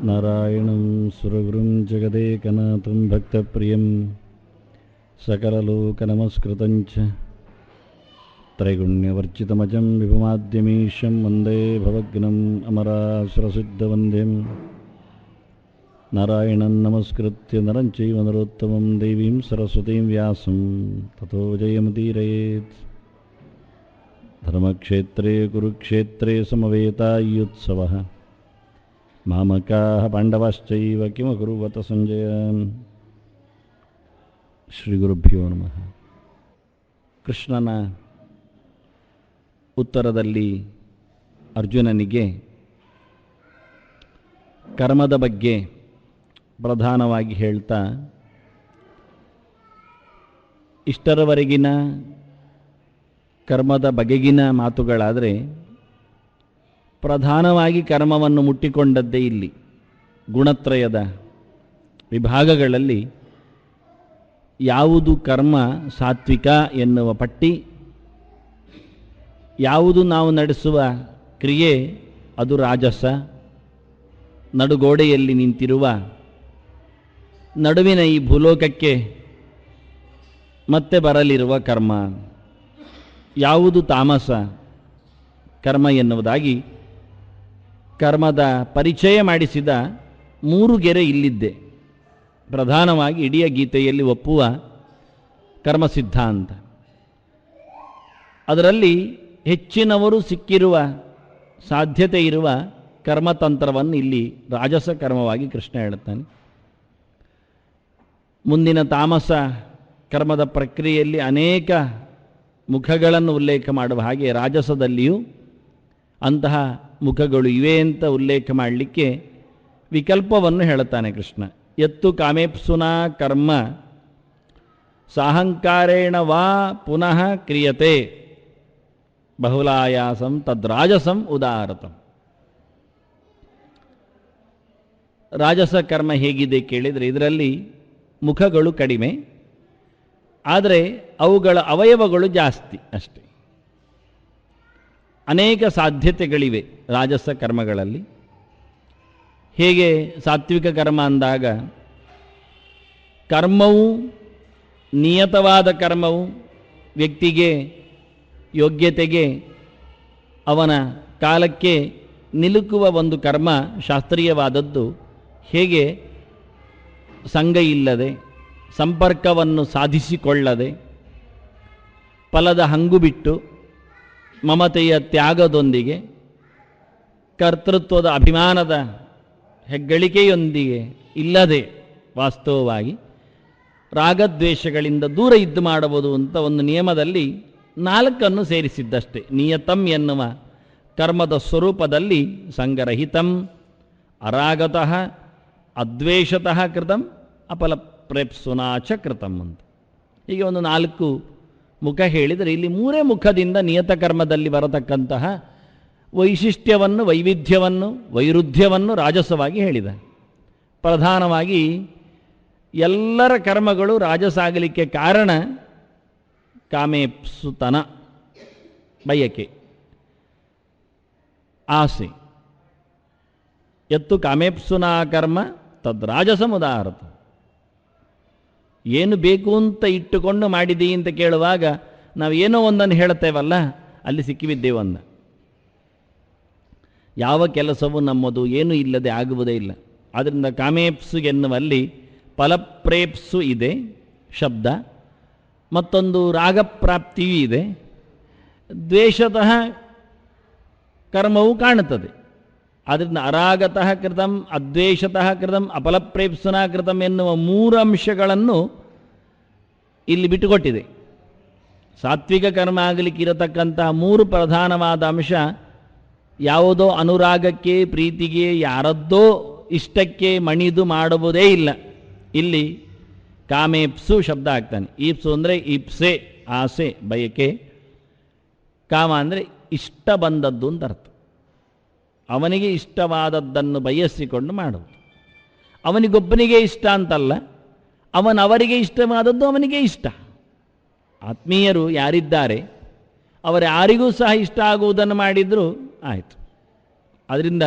ನಾರಾಯಣಂ ಸುರಗುರುಂ ಜಗದೇಕನಾಥಂ ಭಕ್ತಪ್ರಿಯಂ ಸಕಲಲೋಕನಮಸ್ಕೃತಂಚ ತ್ರೈಗುಣ್ಯವರ್ಜಿತಮಜಂ ವಿಭುಮಾದ್ಯಮೀಶಂ ವಂದೇ ಭವಗ್ನಂ ಅಮರಾಸುರಸಿದ್ಧವಂದ್ಯಂ ನಾರಾಯಣಂ ನಮಸ್ಕೃತ್ಯ ನರಂ ಚೈವ ನರೋತ್ತಮಂ ದೇವೀಂ ಸರಸ್ವತೀಂ ವ್ಯಾಸಂ ತಥೋ ಜಯಮುದೀರಯೇತ್. ಧರ್ಮಕ್ಷೇತ್ರೇ ಕುರುಕ್ಷೇತ್ರೇ ಸಮವೇತಾಯುತ್ಸವಃ ಮಾಮಕಾಃ ಪಾಂಡವಾಶ್ಚೈವ ಕಿಮಕುರ್ವತ ಸಂಜಯ. ಶ್ರೀ ಗುರುಭ್ಯೋ ನಮಃ. ಕೃಷ್ಣನ ಉತ್ತರದಲ್ಲಿ ಅರ್ಜುನನಿಗೆ ಕರ್ಮದ ಬಗ್ಗೆ ಪ್ರಧಾನವಾಗಿ ಹೇಳ್ತಾ, ಇಷ್ಟರವರೆಗಿನ ಕರ್ಮದ ಬಗೆಗಿನ ಮಾತುಗಳಾದರೆ ಪ್ರಧಾನವಾಗಿ ಕರ್ಮವನ್ನು ಮುಟ್ಟಿಕೊಂಡದ್ದೇ ಇಲ್ಲಿ. ಗುಣತ್ರಯದ ವಿಭಾಗಗಳಲ್ಲಿ ಯಾವುದು ಕರ್ಮ ಸಾತ್ವಿಕ ಎನ್ನುವ ಪಟ್ಟಿ, ಯಾವುದು ನಾವು ನಡೆಸುವ ಕ್ರಿಯೆ ಅದು ರಾಜಸ, ನಡುಗೋಡೆಯಲ್ಲಿ ನಿಂತಿರುವ ನಡುವಿನ ಈ ಭೂಲೋಕಕ್ಕೆ ಮತ್ತೆ ಬರಲಿರುವ ಕರ್ಮ ಯಾವುದು ತಾಮಸ ಕರ್ಮ ಎನ್ನುವುದಾಗಿ ಕರ್ಮದ ಪರಿಚಯ ಮಾಡಿಸಿದ ಮೂರು ಗೆರೆ ಇಲ್ಲಿದ್ದೆ. ಪ್ರಧಾನವಾಗಿ ಇಡೀ ಗೀತೆಯಲ್ಲಿ ಒಪ್ಪುವ ಕರ್ಮ ಸಿದ್ಧಾಂತ. ಅದರಲ್ಲಿ ಹೆಚ್ಚಿನವರು ಸಿಕ್ಕಿರುವ ಸಾಧ್ಯತೆ ಇರುವ ಕರ್ಮತಂತ್ರವನ್ನು ಇಲ್ಲಿ ರಾಜಸ ಕರ್ಮವಾಗಿ ಕೃಷ್ಣ ಹೇಳುತ್ತಾನೆ. ಮುಂದಿನ ತಾಮಸ ಕರ್ಮದ ಪ್ರಕ್ರಿಯೆಯಲ್ಲಿ ಅನೇಕ ಮುಖಗಳನ್ನು ಉಲ್ಲೇಖ ಮಾಡುವ ಹಾಗೆ ರಾಜಸದಲ್ಲಿಯೂ ಅಂತಹ ಮುಖಗಳು ಇವೆ ಅಂತ ಉಲ್ಲೇಖ ಮಾಡಲಿಕ್ಕೆ ವಿಕಲ್ಪವನ್ನು ಹೇಳುತ್ತಾನೆ ಕೃಷ್ಣ. ಯತ್ತು ಕಾಮೇಪ್ಸುನಾ ಕರ್ಮ ಸಾಹಂಕಾರೇಣ ವಾ ಪುನಃ ಕ್ರಿಯತೆ ಬಹುಲಾಯಾಸಂ ತದ್ರಾಜಸಂ ಉದಾರತಂ. ರಾಜಸ ಕರ್ಮ ಹೇಗಿದೆ ಕೇಳಿದರೆ ಇದರಲ್ಲಿ ಮುಖಗಳು ಕಡಿಮೆ, ಆದರೆ ಅವುಗಳ ಅವಯವಗಳು ಜಾಸ್ತಿ ಅಷ್ಟೆ. ಅನೇಕ ಸಾಧ್ಯತೆಗಳಿವೆ ರಾಜಸ ಕರ್ಮಗಳಲ್ಲಿ. ಹೇಗೆ ಸಾತ್ವಿಕ ಕರ್ಮ ಅಂದಾಗ ಕರ್ಮವು ನಿಯತವಾದ ಕರ್ಮವು ವ್ಯಕ್ತಿಗೆ ಯೋಗ್ಯತೆಗೆ ಅವನ ಕಾಲಕ್ಕೆ ನಿಲುಕುವ ಒಂದು ಕರ್ಮ ಶಾಸ್ತ್ರೀಯವಾದದ್ದು. ಹೇಗೆ ಸಂಗ ಇಲ್ಲದೆ ಸಂಪರ್ಕವನ್ನು ಸಾಧಿಸಿಕೊಳ್ಳದೆ ಫಲದ ಹಂಗು ಬಿಟ್ಟು ಮಮತೆಯ ತ್ಯಾಗದೊಂದಿಗೆ ಕರ್ತೃತ್ವದ ಅಭಿಮಾನದ ಹೆಗ್ಗಳಿಕೆಯೊಂದಿಗೆ ಇಲ್ಲದೆ ವಾಸ್ತವವಾಗಿ ರಾಗದ್ವೇಷಗಳಿಂದ ದೂರ ಇದ್ದು ಮಾಡಬಹುದು ಅಂತ ಒಂದು ನಿಯಮದಲ್ಲಿ 4 ಸೇರಿಸಿದ್ದಷ್ಟೇ. ನಿಯತಂ ಎನ್ನುವ ಕರ್ಮದ ಸ್ವರೂಪದಲ್ಲಿ ಸಂಗರಹಿತಂ, ಅರಾಗತಃ, ಅದ್ವೇಷತಃ ಕೃತಂ, ಅಪಲಪ್ರೇಪ್ಸುನಾಚ ಕೃತಂ ಅಂತ. ಹೀಗೆ ಒಂದು 4 ಮುಖ ಹೇಳಿದರೆ ಇಲ್ಲಿ 3 ಮುಖದಿಂದ ನಿಯತ ಕರ್ಮದಲ್ಲಿ ಬರತಕ್ಕಂತಹ ವೈಶಿಷ್ಟ್ಯವನ್ನು, ವೈವಿಧ್ಯವನ್ನು, ವೈರುಧ್ಯವನ್ನು ರಾಜಸವಾಗಿ ಹೇಳಿದ. ಪ್ರಧಾನವಾಗಿ ಎಲ್ಲರ ಕರ್ಮಗಳು ರಾಜಸಾಗಲಿಕ್ಕೆ ಕಾರಣ ಕಾಮೇಪ್ಸುತನ, ಬಯಕೆ, ಆಸೆ. ಯತ್ತು ಕಾಮೇಪ್ಸುನಾ ಕರ್ಮ ತದ್ರಾಜಸಮುದಾರತ. ಏನು ಬೇಕು ಅಂತ ಇಟ್ಟುಕೊಂಡು ಮಾಡಿದಿ ಅಂತ ಕೇಳುವಾಗ ನಾವು ಏನೋ ಒಂದನ್ನು ಹೇಳ್ತೇವಲ್ಲ, ಅಲ್ಲಿ ಸಿಕ್ಕಿಬಿದ್ದೇವನ್ನ. ಯಾವ ಕೆಲಸವೂ ನಮ್ಮದು ಏನೂ ಇಲ್ಲದೆ ಆಗುವುದೇ ಇಲ್ಲ. ಆದ್ದರಿಂದ ಕಾಮೇಪ್ಸು ಎನ್ನುವಲ್ಲಿ ಫಲಪ್ರೇಪ್ಸು ಇದೆ ಶಬ್ದ, ಮತ್ತೊಂದು ರಾಗಪ್ರಾಪ್ತಿಯೂ ಇದೆ. ದ್ವೇಷತಃ ಕರ್ಮವು ಕಾಣುತ್ತದೆ. ಆದ್ದರಿಂದ ಅರಾಗತಃ ಕೃತಂ, ಅದ್ವೇಷತಃ ಕೃತಂ, ಅಪಲಪ್ರೇಪ್ಸುನಾ ಕೃತಂ ಎನ್ನುವ 3 ಅಂಶಗಳನ್ನು ಇಲ್ಲಿ ಬಿಟ್ಟುಕೊಟ್ಟಿದೆ. ಸಾತ್ವಿಕ ಕರ್ಮ ಆಗಲಿಕ್ಕಿರತಕ್ಕಂತಹ 3 ಪ್ರಧಾನವಾದ ಅಂಶ ಯಾವುದೋ ಅನುರಾಗಕ್ಕೆ, ಪ್ರೀತಿಗೆ, ಯಾರದ್ದೋ ಇಷ್ಟಕ್ಕೆ ಮಣಿದು ಮಾಡುವುದೇ ಇಲ್ಲ. ಇಲ್ಲಿ ಕಾಮೇಪ್ಸು ಶಬ್ದ ಆಗ್ತಾನೆ. ಈಪ್ಸು ಅಂದರೆ ಇಪ್ಸೆ, ಆಸೆ, ಬಯಕೆ. ಕಾಮ ಅಂದರೆ ಇಷ್ಟ ಬಂದದ್ದು ಅಂತ ಅರ್ಥ. ಅವನಿಗೆ ಇಷ್ಟವಾದದ್ದನ್ನು ಬಯಸಿಕೊಂಡು ಮಾಡುವುದು. ಅವನಿಗೊಬ್ಬನಿಗೆ ಇಷ್ಟ ಅಂತಲ್ಲ, ಅವರಿಗೆ ಇಷ್ಟವಾದದ್ದು ಅವನಿಗೆ ಇಷ್ಟ. ಆತ್ಮೀಯರು ಯಾರಿದ್ದಾರೆ ಅವರು ಯಾರಿಗೂ ಸಹ ಇಷ್ಟ ಆಗುವುದನ್ನು ಮಾಡಿದರೂ ಆಯಿತು. ಅದರಿಂದ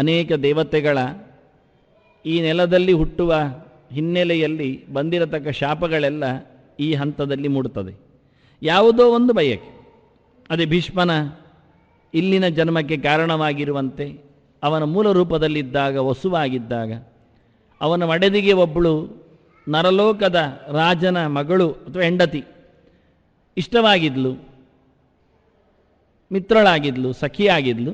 ಅನೇಕ ದೇವತೆಗಳ ಈ ನೆಲದಲ್ಲಿ ಹುಟ್ಟುವ ಹಿನ್ನೆಲೆಯಲ್ಲಿ ಬಂದಿರತಕ್ಕ ಶಾಪಗಳೆಲ್ಲ ಈ ಹಂತದಲ್ಲಿ ಮೂಡುತ್ತದೆ. ಯಾವುದೋ ಒಂದು ಬಯಕೆ, ಅದೇ ಭೀಷ್ಮನ ಇಲ್ಲಿನ ಜನ್ಮಕ್ಕೆ ಕಾರಣವಾಗಿರುವಂತೆ ಅವನ ಮೂಲ ರೂಪದಲ್ಲಿದ್ದಾಗ, ವಸುವಾಗಿದ್ದಾಗ, ಅವನ ಮಡದಿಗೆ ಒಬ್ಬಳು ನರಲೋಕದ ರಾಜನ ಮಗಳು ಅಥವಾ ಹೆಂಡತಿ ಇಷ್ಟವಾಗಿದ್ಲು, ಮಿತ್ರಳಾಗಿದ್ಲು, ಸಖಿಯಾಗಿದ್ಲು.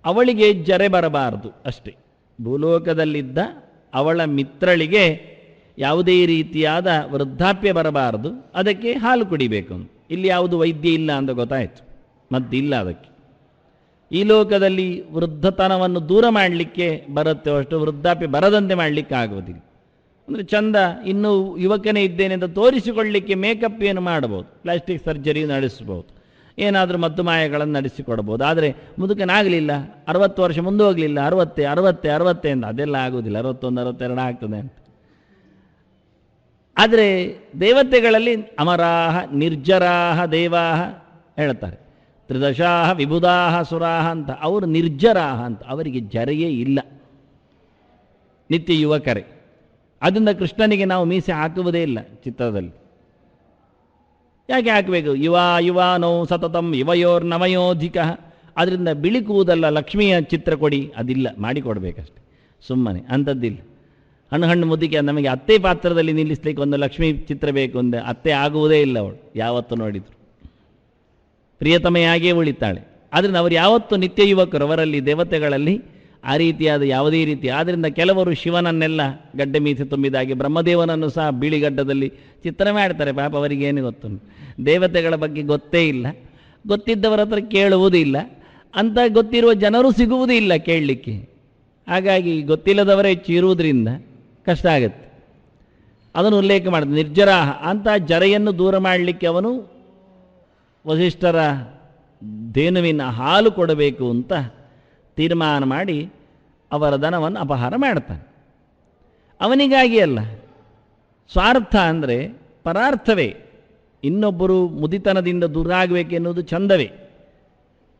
ಅವಳಿಗೆ ಜರೆ ಬರಬಾರದು ಅಷ್ಟೇ. ಭೂಲೋಕದಲ್ಲಿದ್ದ ಅವಳ ಮಿತ್ರಳಿಗೆ ಯಾವುದೇ ರೀತಿಯಾದ ವೃದ್ಧಾಪ್ಯ ಬರಬಾರದು, ಅದಕ್ಕೆ ಹಾಲು ಕುಡಿಬೇಕು. ಇಲ್ಲಿ ಯಾವುದು ವೈದ್ಯ ಇಲ್ಲ ಅಂತ ಗೊತ್ತಾಯಿತು, ಮದ್ದಿಲ್ಲ ಅದಕ್ಕೆ. ಈ ಲೋಕದಲ್ಲಿ ವೃದ್ಧತನವನ್ನು ದೂರ ಮಾಡಲಿಕ್ಕೆ ಬರುತ್ತೆ, ಅಷ್ಟು ವೃದ್ಧಾಪ್ಯ ಬರದಂತೆ ಮಾಡಲಿಕ್ಕೆ ಆಗೋದಿಲ್ಲ. ಅಂದರೆ ಚಂದ ಇನ್ನೂ ಯುವಕನೇ ಇದ್ದೇನೆ ಅಂತ ತೋರಿಸಿಕೊಳ್ಳಲಿಕ್ಕೆ ಮೇಕಪ್ ಏನು ಮಾಡ್ಬೋದು, ಪ್ಲಾಸ್ಟಿಕ್ ಸರ್ಜರಿ ನಡೆಸ್ಬೋದು, ಏನಾದರೂ ಮದ್ದು ಮಾಯಗಳನ್ನು ನಡೆಸಿಕೊಡ್ಬೋದು. ಆದರೆ ಮುದುಕನಾಗಲಿಲ್ಲ, 60 ವರ್ಷ ಮುಂದೆ ಹೋಗಲಿಲ್ಲ, 60 ಅಂತ ಅದೆಲ್ಲ ಆಗೋದಿಲ್ಲ, 61 62 ಆಗ್ತದೆ ಅಂತ. ಆದರೆ ದೇವತೆಗಳಲ್ಲಿ ಅಮರಾಹ ನಿರ್ಜರಾಹ ದೇವಾಹ ಹೇಳ್ತಾರೆ, ತ್ರಿದಶಾಹ ವಿಬುಧಾಹ ಸುರಾಹ ಅಂತ. ಅವರು ನಿರ್ಜರಾಹ ಅಂತ, ಅವರಿಗೆ ಜರೆಯೇ ಇಲ್ಲ, ನಿತ್ಯ ಯುವಕರೇ. ಅದರಿಂದ ಕೃಷ್ಣನಿಗೆ ನಾವು ಮೀಸೆ ಹಾಕುವುದೇ ಇಲ್ಲ ಚಿತ್ರದಲ್ಲಿ. ಯಾಕೆ ಹಾಕಬೇಕು? ಯುವಾನೋ ಸತತಂ ಯುವಯೋರ್ ನವಯೋಧಿಕ. ಅದರಿಂದ ಬಿಳಿ ಕೂದಲ್ಲ ಲಕ್ಷ್ಮಿಯ ಚಿತ್ರ ಕೊಡಿ, ಅದಿಲ್ಲ, ಮಾಡಿಕೊಡ್ಬೇಕಷ್ಟೆ, ಸುಮ್ಮನೆ ಅಂಥದ್ದಿಲ್ಲ. ಹಣ್ಣು ಮುದಿಕೆ ನಮಗೆ ಅತ್ತೆ ಪಾತ್ರದಲ್ಲಿ ನಿಲ್ಲಿಸ್ಲಿಕ್ಕೆ ಒಂದು ಲಕ್ಷ್ಮೀ ಚಿತ್ರ ಬೇಕು ಅಂದೆ, ಅತ್ತೆ ಆಗುವುದೇ ಇಲ್ಲ ಅವಳು ಯಾವತ್ತು ನೋಡಿದ್ರು, ಪ್ರಿಯತಮೆಯಾಗಿಯೇ ಉಳಿತಾಳೆ. ಆದ್ದರಿಂದ ಅವರು ಯಾವತ್ತು ನಿತ್ಯ ಯುವಕರು, ಅವರಲ್ಲಿ ದೇವತೆಗಳಲ್ಲಿ ಆ ರೀತಿಯಾದ ಯಾವುದೇ ರೀತಿ. ಆದ್ದರಿಂದ ಕೆಲವರು ಶಿವನನ್ನೆಲ್ಲ ಗಡ್ಡೆ ಮೀಸೆ ತುಂಬಿದಾಗಿ, ಬ್ರಹ್ಮದೇವನನ್ನು ಸಹ ಬಿಳಿಗಡ್ಡದಲ್ಲಿ ಚಿತ್ರ ಮಾಡ್ತಾರೆ. ಪಾಪ ಅವರಿಗೇನು ಗೊತ್ತು, ದೇವತೆಗಳ ಬಗ್ಗೆ ಗೊತ್ತೇ ಇಲ್ಲ, ಗೊತ್ತಿದ್ದವರ ಹತ್ರ ಕೇಳುವುದೂ ಇಲ್ಲ, ಅಂತ ಗೊತ್ತಿರುವ ಜನರು ಸಿಗುವುದೂ ಇಲ್ಲ ಕೇಳಲಿಕ್ಕೆ. ಹಾಗಾಗಿ ಗೊತ್ತಿಲ್ಲದವರೇ ಚೀರುವುದರಿಂದ ಕಷ್ಟ ಆಗುತ್ತೆ. ಅದನ್ನು ಉಲ್ಲೇಖ ಮಾಡಿದ ನಿರ್ಜರಾಹ ಅಂತ. ಜರೆಯನ್ನು ದೂರ ಮಾಡಲಿಕ್ಕೆ ಅವನು ವಸಿಷ್ಠರ ಧೇನುವಿನ ಹಾಲು ಕೊಡಬೇಕು ಅಂತ ತೀರ್ಮಾನ ಮಾಡಿ ಅವರ ಧನವನ್ನು ಅಪಹಾರ ಮಾಡ್ತಾನೆ. ಅವನಿಗಾಗಿ ಅಲ್ಲ, ಸ್ವಾರ್ಥ ಅಂದರೆ ಪರಾರ್ಥವೇ. ಇನ್ನೊಬ್ಬರು ಮುದಿತನದಿಂದ ದೂರ ಆಗಬೇಕೆನ್ನುವುದು ಚಂದವೇ.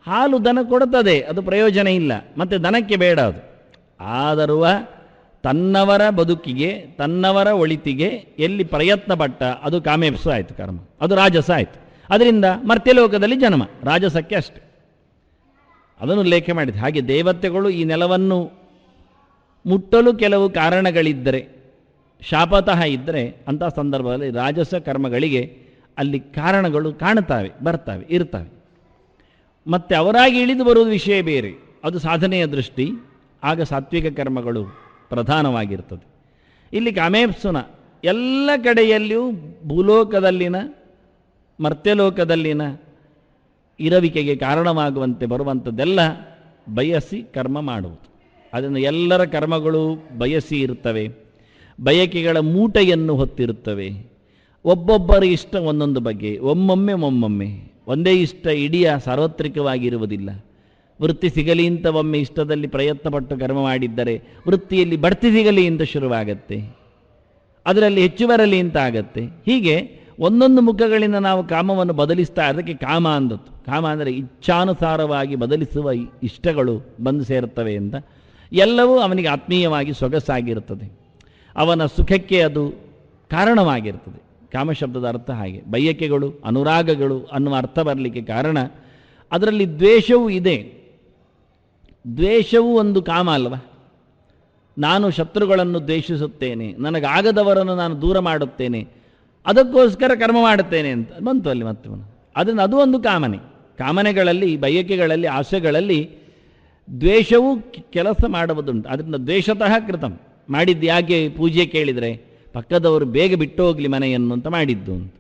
ಹಾಲು ದನ ಕೊಡುತ್ತದೆ, ಅದು ಪ್ರಯೋಜನ ಇಲ್ಲ, ಮತ್ತು ದನಕ್ಕೆ ಬೇಡ ಅದು. ಆದರೂ ತನ್ನವರ ಬದುಕಿಗೆ, ತನ್ನವರ ಒಳಿತಿಗೆ ಎಲ್ಲಿ ಪ್ರಯತ್ನ ಪಟ್ಟ ಅದು ಕಾಮೇಪ್ಸ ಆಯಿತು, ಕರ್ಮ, ಅದು ರಾಜಸ ಆಯಿತು. ಅದರಿಂದ ಮರ್ತ್ಯಲೋಕದಲ್ಲಿ ಜನ್ಮ, ರಾಜಸಕ್ಕೆ ಅಷ್ಟೆ. ಅದನ್ನು ಉಲ್ಲೇಖ ಮಾಡಿದೆ. ಹಾಗೆ ದೇವತೆಗಳು ಈ ನೆಲವನ್ನು ಮುಟ್ಟಲು ಕೆಲವು ಕಾರಣಗಳಿದ್ದರೆ, ಶಾಪತಃ ಇದ್ದರೆ, ಅಂಥ ಸಂದರ್ಭದಲ್ಲಿ ರಾಜಸ ಕರ್ಮಗಳಿಗೆ ಅಲ್ಲಿ ಕಾರಣಗಳು ಕಾಣುತ್ತವೆ, ಬರ್ತವೆ, ಇರ್ತವೆ. ಮತ್ತು ಅವರಾಗಿ ಇಳಿದು ಬರುವುದು ವಿಷಯ ಬೇರೆ, ಅದು ಸಾಧನೆಯ ದೃಷ್ಟಿ. ಆಗ ಸಾತ್ವಿಕ ಕರ್ಮಗಳು ಪ್ರಧಾನವಾಗಿರ್ತದೆ. ಇಲ್ಲಿ ಕಾಮೇಪ್ಸುನ ಎಲ್ಲ ಕಡೆಯಲ್ಲಿಯೂ ಭೂಲೋಕದಲ್ಲಿನ ಮರ್ತ್ಯಲೋಕದಲ್ಲಿನ ಇರವಿಕೆಗೆ ಕಾರಣವಾಗುವಂತೆ ಬರುವಂಥದ್ದೆಲ್ಲ ಬಯಸಿ ಕರ್ಮ ಮಾಡುವುದು. ಅದನ್ನು ಎಲ್ಲರ ಕರ್ಮಗಳು ಬಯಸಿ ಇರ್ತವೆ, ಬಯಕೆಗಳ ಮೂಟೆಯನ್ನು ಹೊತ್ತಿರುತ್ತವೆ. ಒಬ್ಬೊಬ್ಬರ ಇಷ್ಟ ಒಂದೊಂದು ಬಗ್ಗೆ, ಒಮ್ಮೊಮ್ಮೆ ಒಂದೇ ಇಷ್ಟ ಇಡೀ ಸಾರ್ವತ್ರಿಕವಾಗಿರುವುದಿಲ್ಲ. ವೃತ್ತಿ ಸಿಗಲಿ ಅಂತ ಒಮ್ಮೆ ಇಷ್ಟದಲ್ಲಿ ಪ್ರಯತ್ನಪಟ್ಟು ಕರ್ಮ ಮಾಡಿದ್ದರೆ ವೃತ್ತಿಯಲ್ಲಿ ಬಡ್ತಿ ಸಿಗಲಿ ಅಂತ ಶುರುವಾಗತ್ತೆ, ಅದರಲ್ಲಿ ಹೆಚ್ಚು ಬರಲಿ ಅಂತ ಆಗತ್ತೆ. ಹೀಗೆ ಒಂದೊಂದು ಮುಖಗಳಿಂದ ನಾವು ಕಾಮವನ್ನು ಬದಲಿಸ್ತಾ, ಅದಕ್ಕೆ ಕಾಮ ಅಂದದ್ದು. ಕಾಮ ಅಂದರೆ ಇಚ್ಛಾನುಸಾರವಾಗಿ ಬದಲಿಸುವ ಇಷ್ಟಗಳು ಬಂದು ಸೇರುತ್ತವೆ ಅಂತ. ಎಲ್ಲವೂ ಅವನಿಗೆ ಆತ್ಮೀಯವಾಗಿ ಸೊಗಸಾಗಿರುತ್ತದೆ, ಅವನ ಸುಖಕ್ಕೆ ಅದು ಕಾರಣವಾಗಿರ್ತದೆ. ಕಾಮಶಬ್ದದ ಅರ್ಥ ಹಾಗೆ, ಬಯಕೆಗಳು, ಅನುರಾಗಗಳು ಅನ್ನುವ ಅರ್ಥ ಬರಲಿಕ್ಕೆ ಕಾರಣ ಅದರಲ್ಲಿ ದ್ವೇಷವೂ ಇದೆ. ದ್ವೇಷವೂ ಒಂದು ಕಾಮ ಅಲ್ವ. ನಾನು ಶತ್ರುಗಳನ್ನು ದ್ವೇಷಿಸುತ್ತೇನೆ, ನನಗಾಗದವರನ್ನು ನಾನು ದೂರ ಮಾಡುತ್ತೇನೆ, ಅದಕ್ಕೋಸ್ಕರ ಕರ್ಮ ಮಾಡುತ್ತೇನೆ ಅಂತ ಬಂತು ಅಲ್ಲಿ ಮತ್ತೆ. ಅದನ್ನು ಅದು ಒಂದು ಕಾಮನೆ. ಕಾಮನೆಗಳಲ್ಲಿ, ಬಯಕೆಗಳಲ್ಲಿ, ಆಸೆಗಳಲ್ಲಿ ದ್ವೇಷವೂ ಕೆಲಸ ಮಾಡುವುದುಂಟು. ಅದರಿಂದ ದ್ವೇಷತಃ ಕೃತಂ. ಮಾಡಿದ್ದು ಯಾಕೆ? ಪೂಜೆ ಕೇಳಿದರೆ ಪಕ್ಕದವರು ಬೇಗ ಬಿಟ್ಟು ಹೋಗಲಿ ಮನೆಯನ್ನು ಅಂತ ಮಾಡಿದ್ದು ಅಂತ.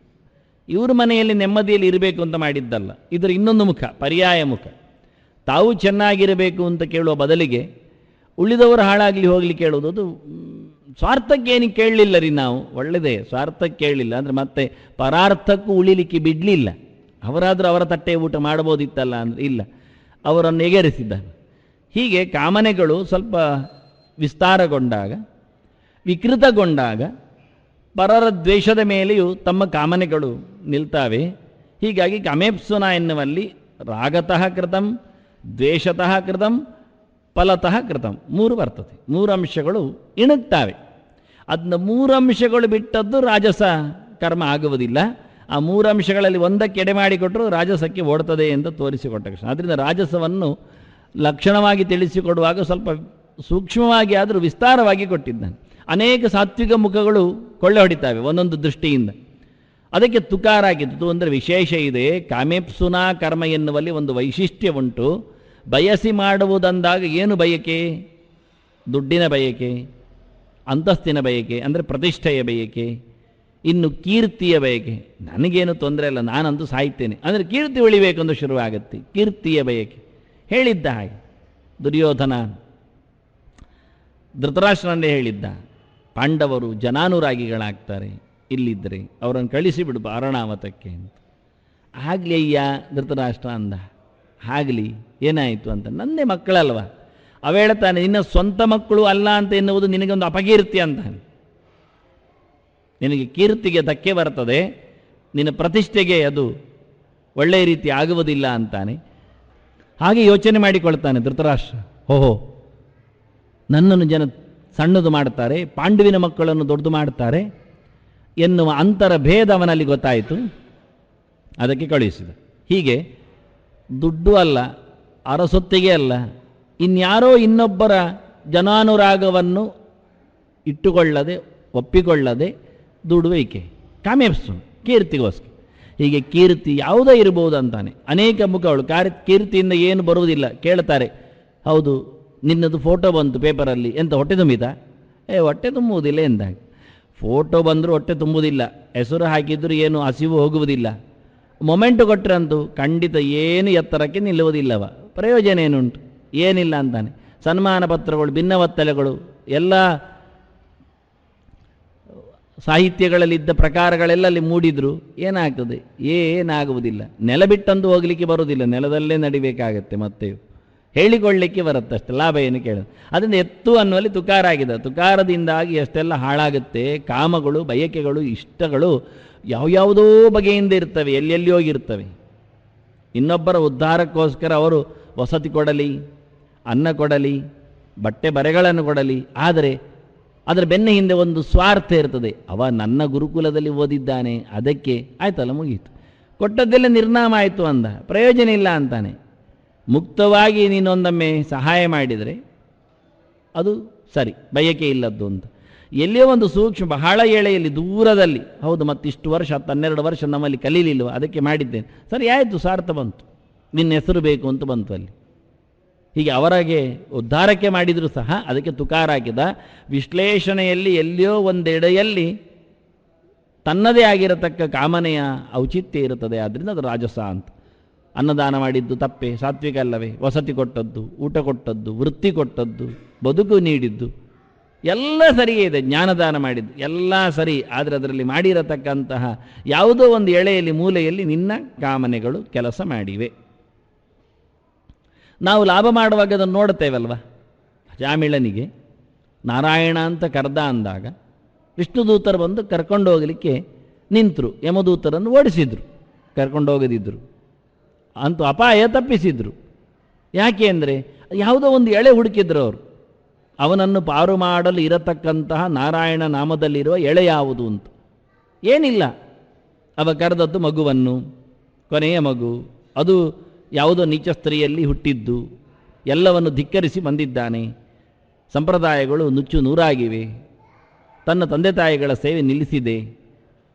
ಇವರು ಮನೆಯಲ್ಲಿ ನೆಮ್ಮದಿಯಲ್ಲಿ ಇರಬೇಕು ಅಂತ ಮಾಡಿದ್ದಲ್ಲ. ಇದರ ಇನ್ನೊಂದು ಮುಖ, ಪರ್ಯಾಯ ಮುಖ. ತಾವು ಚೆನ್ನಾಗಿರಬೇಕು ಅಂತ ಕೇಳುವ ಬದಲಿಗೆ ಉಳಿದವರು ಹಾಳಾಗಲಿ ಹೋಗಲಿ ಕೇಳುವುದು, ಅದು ಸ್ವಾರ್ಥಕ್ಕೆ ಏನಕ್ಕೆ ಕೇಳಲಿಲ್ಲ ರೀ ನಾವು. ಒಳ್ಳೆಯದೇ, ಸ್ವಾರ್ಥಕ್ಕೆ ಕೇಳಲಿಲ್ಲ ಅಂದರೆ ಮತ್ತೆ ಪರಾರ್ಥಕ್ಕೂ ಉಳಿಲಿಕ್ಕೆ ಬಿಡಲಿಲ್ಲ. ಅವರಾದರೂ ಅವರ ತಟ್ಟೆ ಊಟ ಮಾಡ್ಬೋದಿತ್ತಲ್ಲ ಅಂದರೆ ಇಲ್ಲ, ಅವರನ್ನು ಎಗರಿಸಿದ್ದಾನೆ. ಹೀಗೆ ಕಾಮನೆಗಳು ಸ್ವಲ್ಪ ವಿಸ್ತಾರಗೊಂಡಾಗ, ವಿಕೃತಗೊಂಡಾಗ ಪರರ ದ್ವೇಷದ ಮೇಲೆಯೂ ತಮ್ಮ ಕಾಮನೆಗಳು ನಿಲ್ತಾವೆ. ಹೀಗಾಗಿ ಕಾಮೇಪ್ಸುನ ಎನ್ನುವಲ್ಲಿ ರಾಗತಃ ಕೃತಂ, ದ್ವೇಷತಃ ಕೃತಂ, ಫಲತಃ ಕೃತಂ 3 ಬರ್ತದೆ. 3 ಅಂಶಗಳು ಇಣುಕ್ತಾವೆ. ಅದನ್ನ 3 ಅಂಶಗಳು ಬಿಟ್ಟದ್ದು ರಾಜಸ ಕರ್ಮ ಆಗುವುದಿಲ್ಲ. ಆ 3 ಅಂಶಗಳಲ್ಲಿ ಒಂದಕ್ಕೆ ಎಡೆ ಮಾಡಿಕೊಟ್ಟರು ರಾಜಸಕ್ಕೆ ಓಡ್ತದೆ ಎಂದು ತೋರಿಸಿಕೊಟ್ಟ ಕೃಷ್ಣ. ಆದ್ದರಿಂದ ರಾಜಸವನ್ನು ಲಕ್ಷಣವಾಗಿ ತಿಳಿಸಿಕೊಡುವಾಗ ಸ್ವಲ್ಪ ಸೂಕ್ಷ್ಮವಾಗಿ ಆದರೂ ವಿಸ್ತಾರವಾಗಿ ಕೊಟ್ಟಿದ್ದಾನೆ. ಅನೇಕ ಸಾತ್ವಿಕ ಮುಖಗಳು ಕೊಳ್ಳೆ ಹೊಡಿತಾವೆ ಒಂದೊಂದು ದೃಷ್ಟಿಯಿಂದ. ಅದಕ್ಕೆ ತುಕಾರ ಆಗಿದ್ದು ಅಂದರೆ ವಿಶೇಷ ಇದೆ. ಕಾಮೇಪ್ಸುನಾ ಕರ್ಮ ಎನ್ನುವಲ್ಲಿ ಒಂದು ವೈಶಿಷ್ಟ್ಯ ಉಂಟು. ಬಯಸಿ ಮಾಡುವುದಂದಾಗ ಏನು ಬಯಕೆ? ದುಡ್ಡಿನ ಬಯಕೆ, ಅಂತಸ್ತಿನ ಬಯಕೆ, ಅಂದರೆ ಪ್ರತಿಷ್ಠೆಯ ಬಯಕೆ, ಇನ್ನು ಕೀರ್ತಿಯ ಬಯಕೆ. ನನಗೇನು ತೊಂದರೆ ಇಲ್ಲ, ನಾನಂತೂ ಸಾಯ್ತೇನೆ ಅಂದರೆ ಕೀರ್ತಿ ಉಳಿಬೇಕೆಂದು ಶುರುವಾಗುತ್ತೆ. ಕೀರ್ತಿಯ ಬಯಕೆ ಹೇಳಿದ್ದ ಹಾಗೆ ದುರ್ಯೋಧನ ಧೃತರಾಷ್ಟ್ರನಲ್ಲೇ ಹೇಳಿದ್ದ, ಪಾಂಡವರು ಜನಾನುರಾಗಿಗಳಾಗ್ತಾರೆ, ಇಲ್ಲಿದ್ದರೆ ಅವರನ್ನು ಕಳಿಸಿಬಿಡು ಅರಣಾವತಕ್ಕೆ ಅಂತ. ಆಗಲಿ ಅಯ್ಯ ಧೃತರಾಷ್ಟ್ರ ಅಂದ. ಆಗಲಿ, ಏನಾಯಿತು ಅಂತ. ನನ್ನೇ ಮಕ್ಕಳಲ್ವ. ಅವ ಹೇಳ್ತಾನೆ, ನಿನ್ನ ಸ್ವಂತ ಮಕ್ಕಳು ಅಲ್ಲ ಅಂತ ಎನ್ನುವುದು ನಿನಗೊಂದು ಅಪಕೀರ್ತಿ ಅಂತಾನೆ. ನಿನಗೆ ಕೀರ್ತಿಗೆ ಧಕ್ಕೆ ಬರ್ತದೆ, ನಿನ್ನ ಪ್ರತಿಷ್ಠೆಗೆ ಅದು ಒಳ್ಳೆಯ ರೀತಿ ಆಗುವುದಿಲ್ಲ ಅಂತಾನೆ. ಹಾಗೆ ಯೋಚನೆ ಮಾಡಿಕೊಳ್ತಾನೆ ಧೃತರಾಷ್ಟ್ರ. ಓಹೋ, ನನ್ನನ್ನು ಜನ ಸಣ್ಣದು ಮಾಡ್ತಾರೆ, ಪಾಂಡುವಿನ ಮಕ್ಕಳನ್ನು ದೊಡ್ಡದು ಮಾಡ್ತಾರೆ ಎನ್ನುವ ಅಂತರ ಭೇದ ಅವನಲ್ಲಿ ಗೊತ್ತಾಯಿತು. ಅದಕ್ಕೆ ಕಳುಹಿಸಿದ. ಹೀಗೆ ದುಡ್ಡು ಅಲ್ಲ, ಅರಸೊತ್ತಿಗೆ ಅಲ್ಲ, ಇನ್ಯಾರೋ ಇನ್ನೊಬ್ಬರ ಜನಾನುರಾಗವನ್ನು ಇಟ್ಟುಕೊಳ್ಳದೆ ಒಪ್ಪಿಕೊಳ್ಳದೆ ದುಡುವಿಕೆ, ಕಾಮೇಪ್ಸು ಕೀರ್ತಿಗೋಸ್ಕರ. ಹೀಗೆ ಕೀರ್ತಿ ಯಾವುದೇ ಇರಬಹುದು ಅಂತಾನೆ. ಅನೇಕ ಮುಖಗಳು ಕೀರ್ತಿಯಿಂದ ಏನು ಬರುವುದಿಲ್ಲ. ಕೇಳ್ತಾರೆ, ಹೌದು ನಿನ್ನದು ಫೋಟೋ ಬಂತು ಪೇಪರಲ್ಲಿ, ಎಂತ ಹೊಟ್ಟೆ ತುಂಬಿತ? ಹೊಟ್ಟೆ ತುಂಬುವುದಿಲ್ಲ ಎಂದಾಗ. ಫೋಟೋ ಬಂದರೂ ಹೊಟ್ಟೆ ತುಂಬುವುದಿಲ್ಲ, ಹೆಸರು ಹಾಕಿದರೂ ಏನು ಹಸಿವು ಹೋಗುವುದಿಲ್ಲ. ಮೊಮೆಂಟು ಕೊಟ್ಟರಂತೂ ಖಂಡಿತ ಏನು ಎತ್ತರಕ್ಕೆ ನಿಲ್ಲುವುದಿಲ್ಲವ. ಪ್ರಯೋಜನ ಏನುಂಟು? ಏನಿಲ್ಲ ಅಂತಾನೆ. ಸನ್ಮಾನ ಪತ್ರಗಳು, ಭಿನ್ನವತ್ತಲೆಗಳು, ಎಲ್ಲ ಸಾಹಿತ್ಯಗಳಲ್ಲಿದ್ದ ಪ್ರಕಾರಗಳೆಲ್ಲ ಅಲ್ಲಿ ಮೂಡಿದ್ರು ಏನಾಗ್ತದೆ? ಏನಾಗುವುದಿಲ್ಲ. ನೆಲ ಬಿಟ್ಟಂದು ಹೋಗಲಿಕ್ಕೆ ಬರುವುದಿಲ್ಲ, ನೆಲದಲ್ಲೇ ನಡಿಬೇಕಾಗತ್ತೆ. ಮತ್ತೆ ಹೇಳಿಕೊಳ್ಳಲಿಕ್ಕೆ ಬರುತ್ತಷ್ಟೆ, ಲಾಭ ಏನು ಕೇಳೋದು. ಅದರಿಂದ ಎತ್ತು ಅನ್ನುವಲ್ಲಿ ತುಕಾರ ಆಗಿದೆ. ತುಕಾರದಿಂದಾಗಿ ಎಷ್ಟೆಲ್ಲ ಹಾಳಾಗುತ್ತೆ. ಕಾಮಗಳು, ಬಯಕೆಗಳು, ಇಷ್ಟಗಳು ಯಾವ್ಯಾವುದೋ ಬಗೆಯಿಂದ ಇರ್ತವೆ, ಎಲ್ಲೆಲ್ಲಿ ಹೋಗಿರ್ತವೆ. ಇನ್ನೊಬ್ಬರ ಉದ್ಧಾರಕ್ಕೋಸ್ಕರ ಅವರು ವಸತಿ ಕೊಡಲಿ, ಅನ್ನ ಕೊಡಲಿ, ಬಟ್ಟೆ ಬರೆಗಳನ್ನು ಕೊಡಲಿ, ಆದರೆ ಅದರ ಬೆನ್ನ ಹಿಂದೆ ಒಂದು ಸ್ವಾರ್ಥ ಇರ್ತದೆ. ಅವ ನನ್ನ ಗುರುಕುಲದಲ್ಲಿ ಓದಿದ್ದಾನೆ, ಅದಕ್ಕೆ ಆಯ್ತಲ್ಲ, ಮುಗೀತು. ಕೊಟ್ಟದ್ದೆಲ್ಲ ನಿರ್ನಾಮ ಆಯಿತು ಅಂದ, ಪ್ರಯೋಜನ ಇಲ್ಲ ಅಂತಾನೆ. ಮುಕ್ತವಾಗಿ ನೀನೊಂದೊಮ್ಮೆ ಸಹಾಯ ಮಾಡಿದರೆ ಅದು ಸರಿ, ಬಯಕೆ ಇಲ್ಲದ್ದು ಅಂತ. ಎಲ್ಲಿಯೋ ಒಂದು ಸೂಕ್ಷ್ಮ, ಬಹಳ ಎಳೆಯಲ್ಲಿ ದೂರದಲ್ಲಿ, ಹೌದು ಮತ್ತಿಷ್ಟು ವರ್ಷ 12 ವರ್ಷ ನಮ್ಮಲ್ಲಿ ಕಲೀಲಿಲ್ವ, ಅದಕ್ಕೆ ಮಾಡಿದ್ದೇನೆ, ಸರಿ ಆಯಿತು, ಸಾರ್ಥ ಬಂತು, ನಿನ್ನ ಹೆಸರು ಬೇಕು ಅಂತ ಬಂತು ಅಲ್ಲಿ. ಹೀಗೆ ಅವರಿಗೆ ಉದ್ಧಾರಕ್ಕೆ ಮಾಡಿದರೂ ಸಹ ಅದಕ್ಕೆ ತುಕಾರ ಹಾಕಿದ. ವಿಶ್ಲೇಷಣೆಯಲ್ಲಿ ಎಲ್ಲಿಯೋ ಒಂದೆಡೆಯಲ್ಲಿ ತನ್ನದೇ ಆಗಿರತಕ್ಕ ಕಾಮನೆಯ ಔಚಿತ್ಯ ಇರುತ್ತದೆ. ಆದ್ದರಿಂದ ಅದು ರಾಜಸ ಅಂತ. ಅನ್ನದಾನ ಮಾಡಿದ್ದು ತಪ್ಪೆ? ಸಾತ್ವಿಕ ಅಲ್ಲವೇ? ವಸತಿ ಕೊಟ್ಟದ್ದು, ಊಟ ಕೊಟ್ಟದ್ದು, ವೃತ್ತಿ ಕೊಟ್ಟದ್ದು, ಬದುಕು ನೀಡಿದ್ದು ಎಲ್ಲ ಸರಿಯೇ ಇದೆ. ಜ್ಞಾನದಾನ ಮಾಡಿದ್ದು ಎಲ್ಲ ಸರಿ. ಆದರೆ ಅದರಲ್ಲಿ ಮಾಡಿರತಕ್ಕಂತಹ ಯಾವುದೋ ಒಂದು ಎಳೆಯಲ್ಲಿ ಮೂಲೆಯಲ್ಲಿ ನಿನ್ನ ಕಾಮನೆಗಳು ಕೆಲಸ ಮಾಡಿವೆ. ನಾವು ಲಾಭ ಮಾಡುವಾಗ ಅದನ್ನು ನೋಡ್ತೇವಲ್ವ. ಜಾಮಿಳನಿಗೆ ನಾರಾಯಣ ಅಂತ ಕರೆದ ಅಂದಾಗ ವಿಷ್ಣುದೂತರು ಬಂದು ಕರ್ಕೊಂಡು ಹೋಗಲಿಕ್ಕೆ ನಿಂತರು. ಯಮದೂತರನ್ನು ಓಡಿಸಿದ್ರು, ಕರ್ಕೊಂಡು ಹೋಗದಿದ್ದರು. ಅಂತೂ ಅಪಾಯ ತಪ್ಪಿಸಿದ್ರು. ಯಾಕೆ ಅಂದರೆ ಯಾವುದೋ ಒಂದು ಎಳೆ ಹುಡುಕಿದ್ರು ಅವರು. ಅವನನ್ನು ಪಾರು ಮಾಡಲು ಇರತಕ್ಕಂತಹ ನಾರಾಯಣ ನಾಮದಲ್ಲಿರುವ ಎಳೆ ಯಾವುದು ಅಂತ. ಏನಿಲ್ಲ, ಅವ ಕರೆದದ್ದು ಮಗುವನ್ನು, ಕೊನೆಯ ಮಗು, ಅದು ಯಾವುದೋ ನೀಚ ಸ್ತ್ರೀಯಲ್ಲಿ ಹುಟ್ಟಿದ್ದು. ಎಲ್ಲವನ್ನು ಧಿಕ್ಕರಿಸಿ ಬಂದಿದ್ದಾನೆ. ಸಂಪ್ರದಾಯಗಳು ನುಚ್ಚು ನೂರಾಗಿವೆ. ತನ್ನ ತಂದೆ ತಾಯಿಗಳ ಸೇವೆ ನಿಲ್ಲಿಸಿದೆ.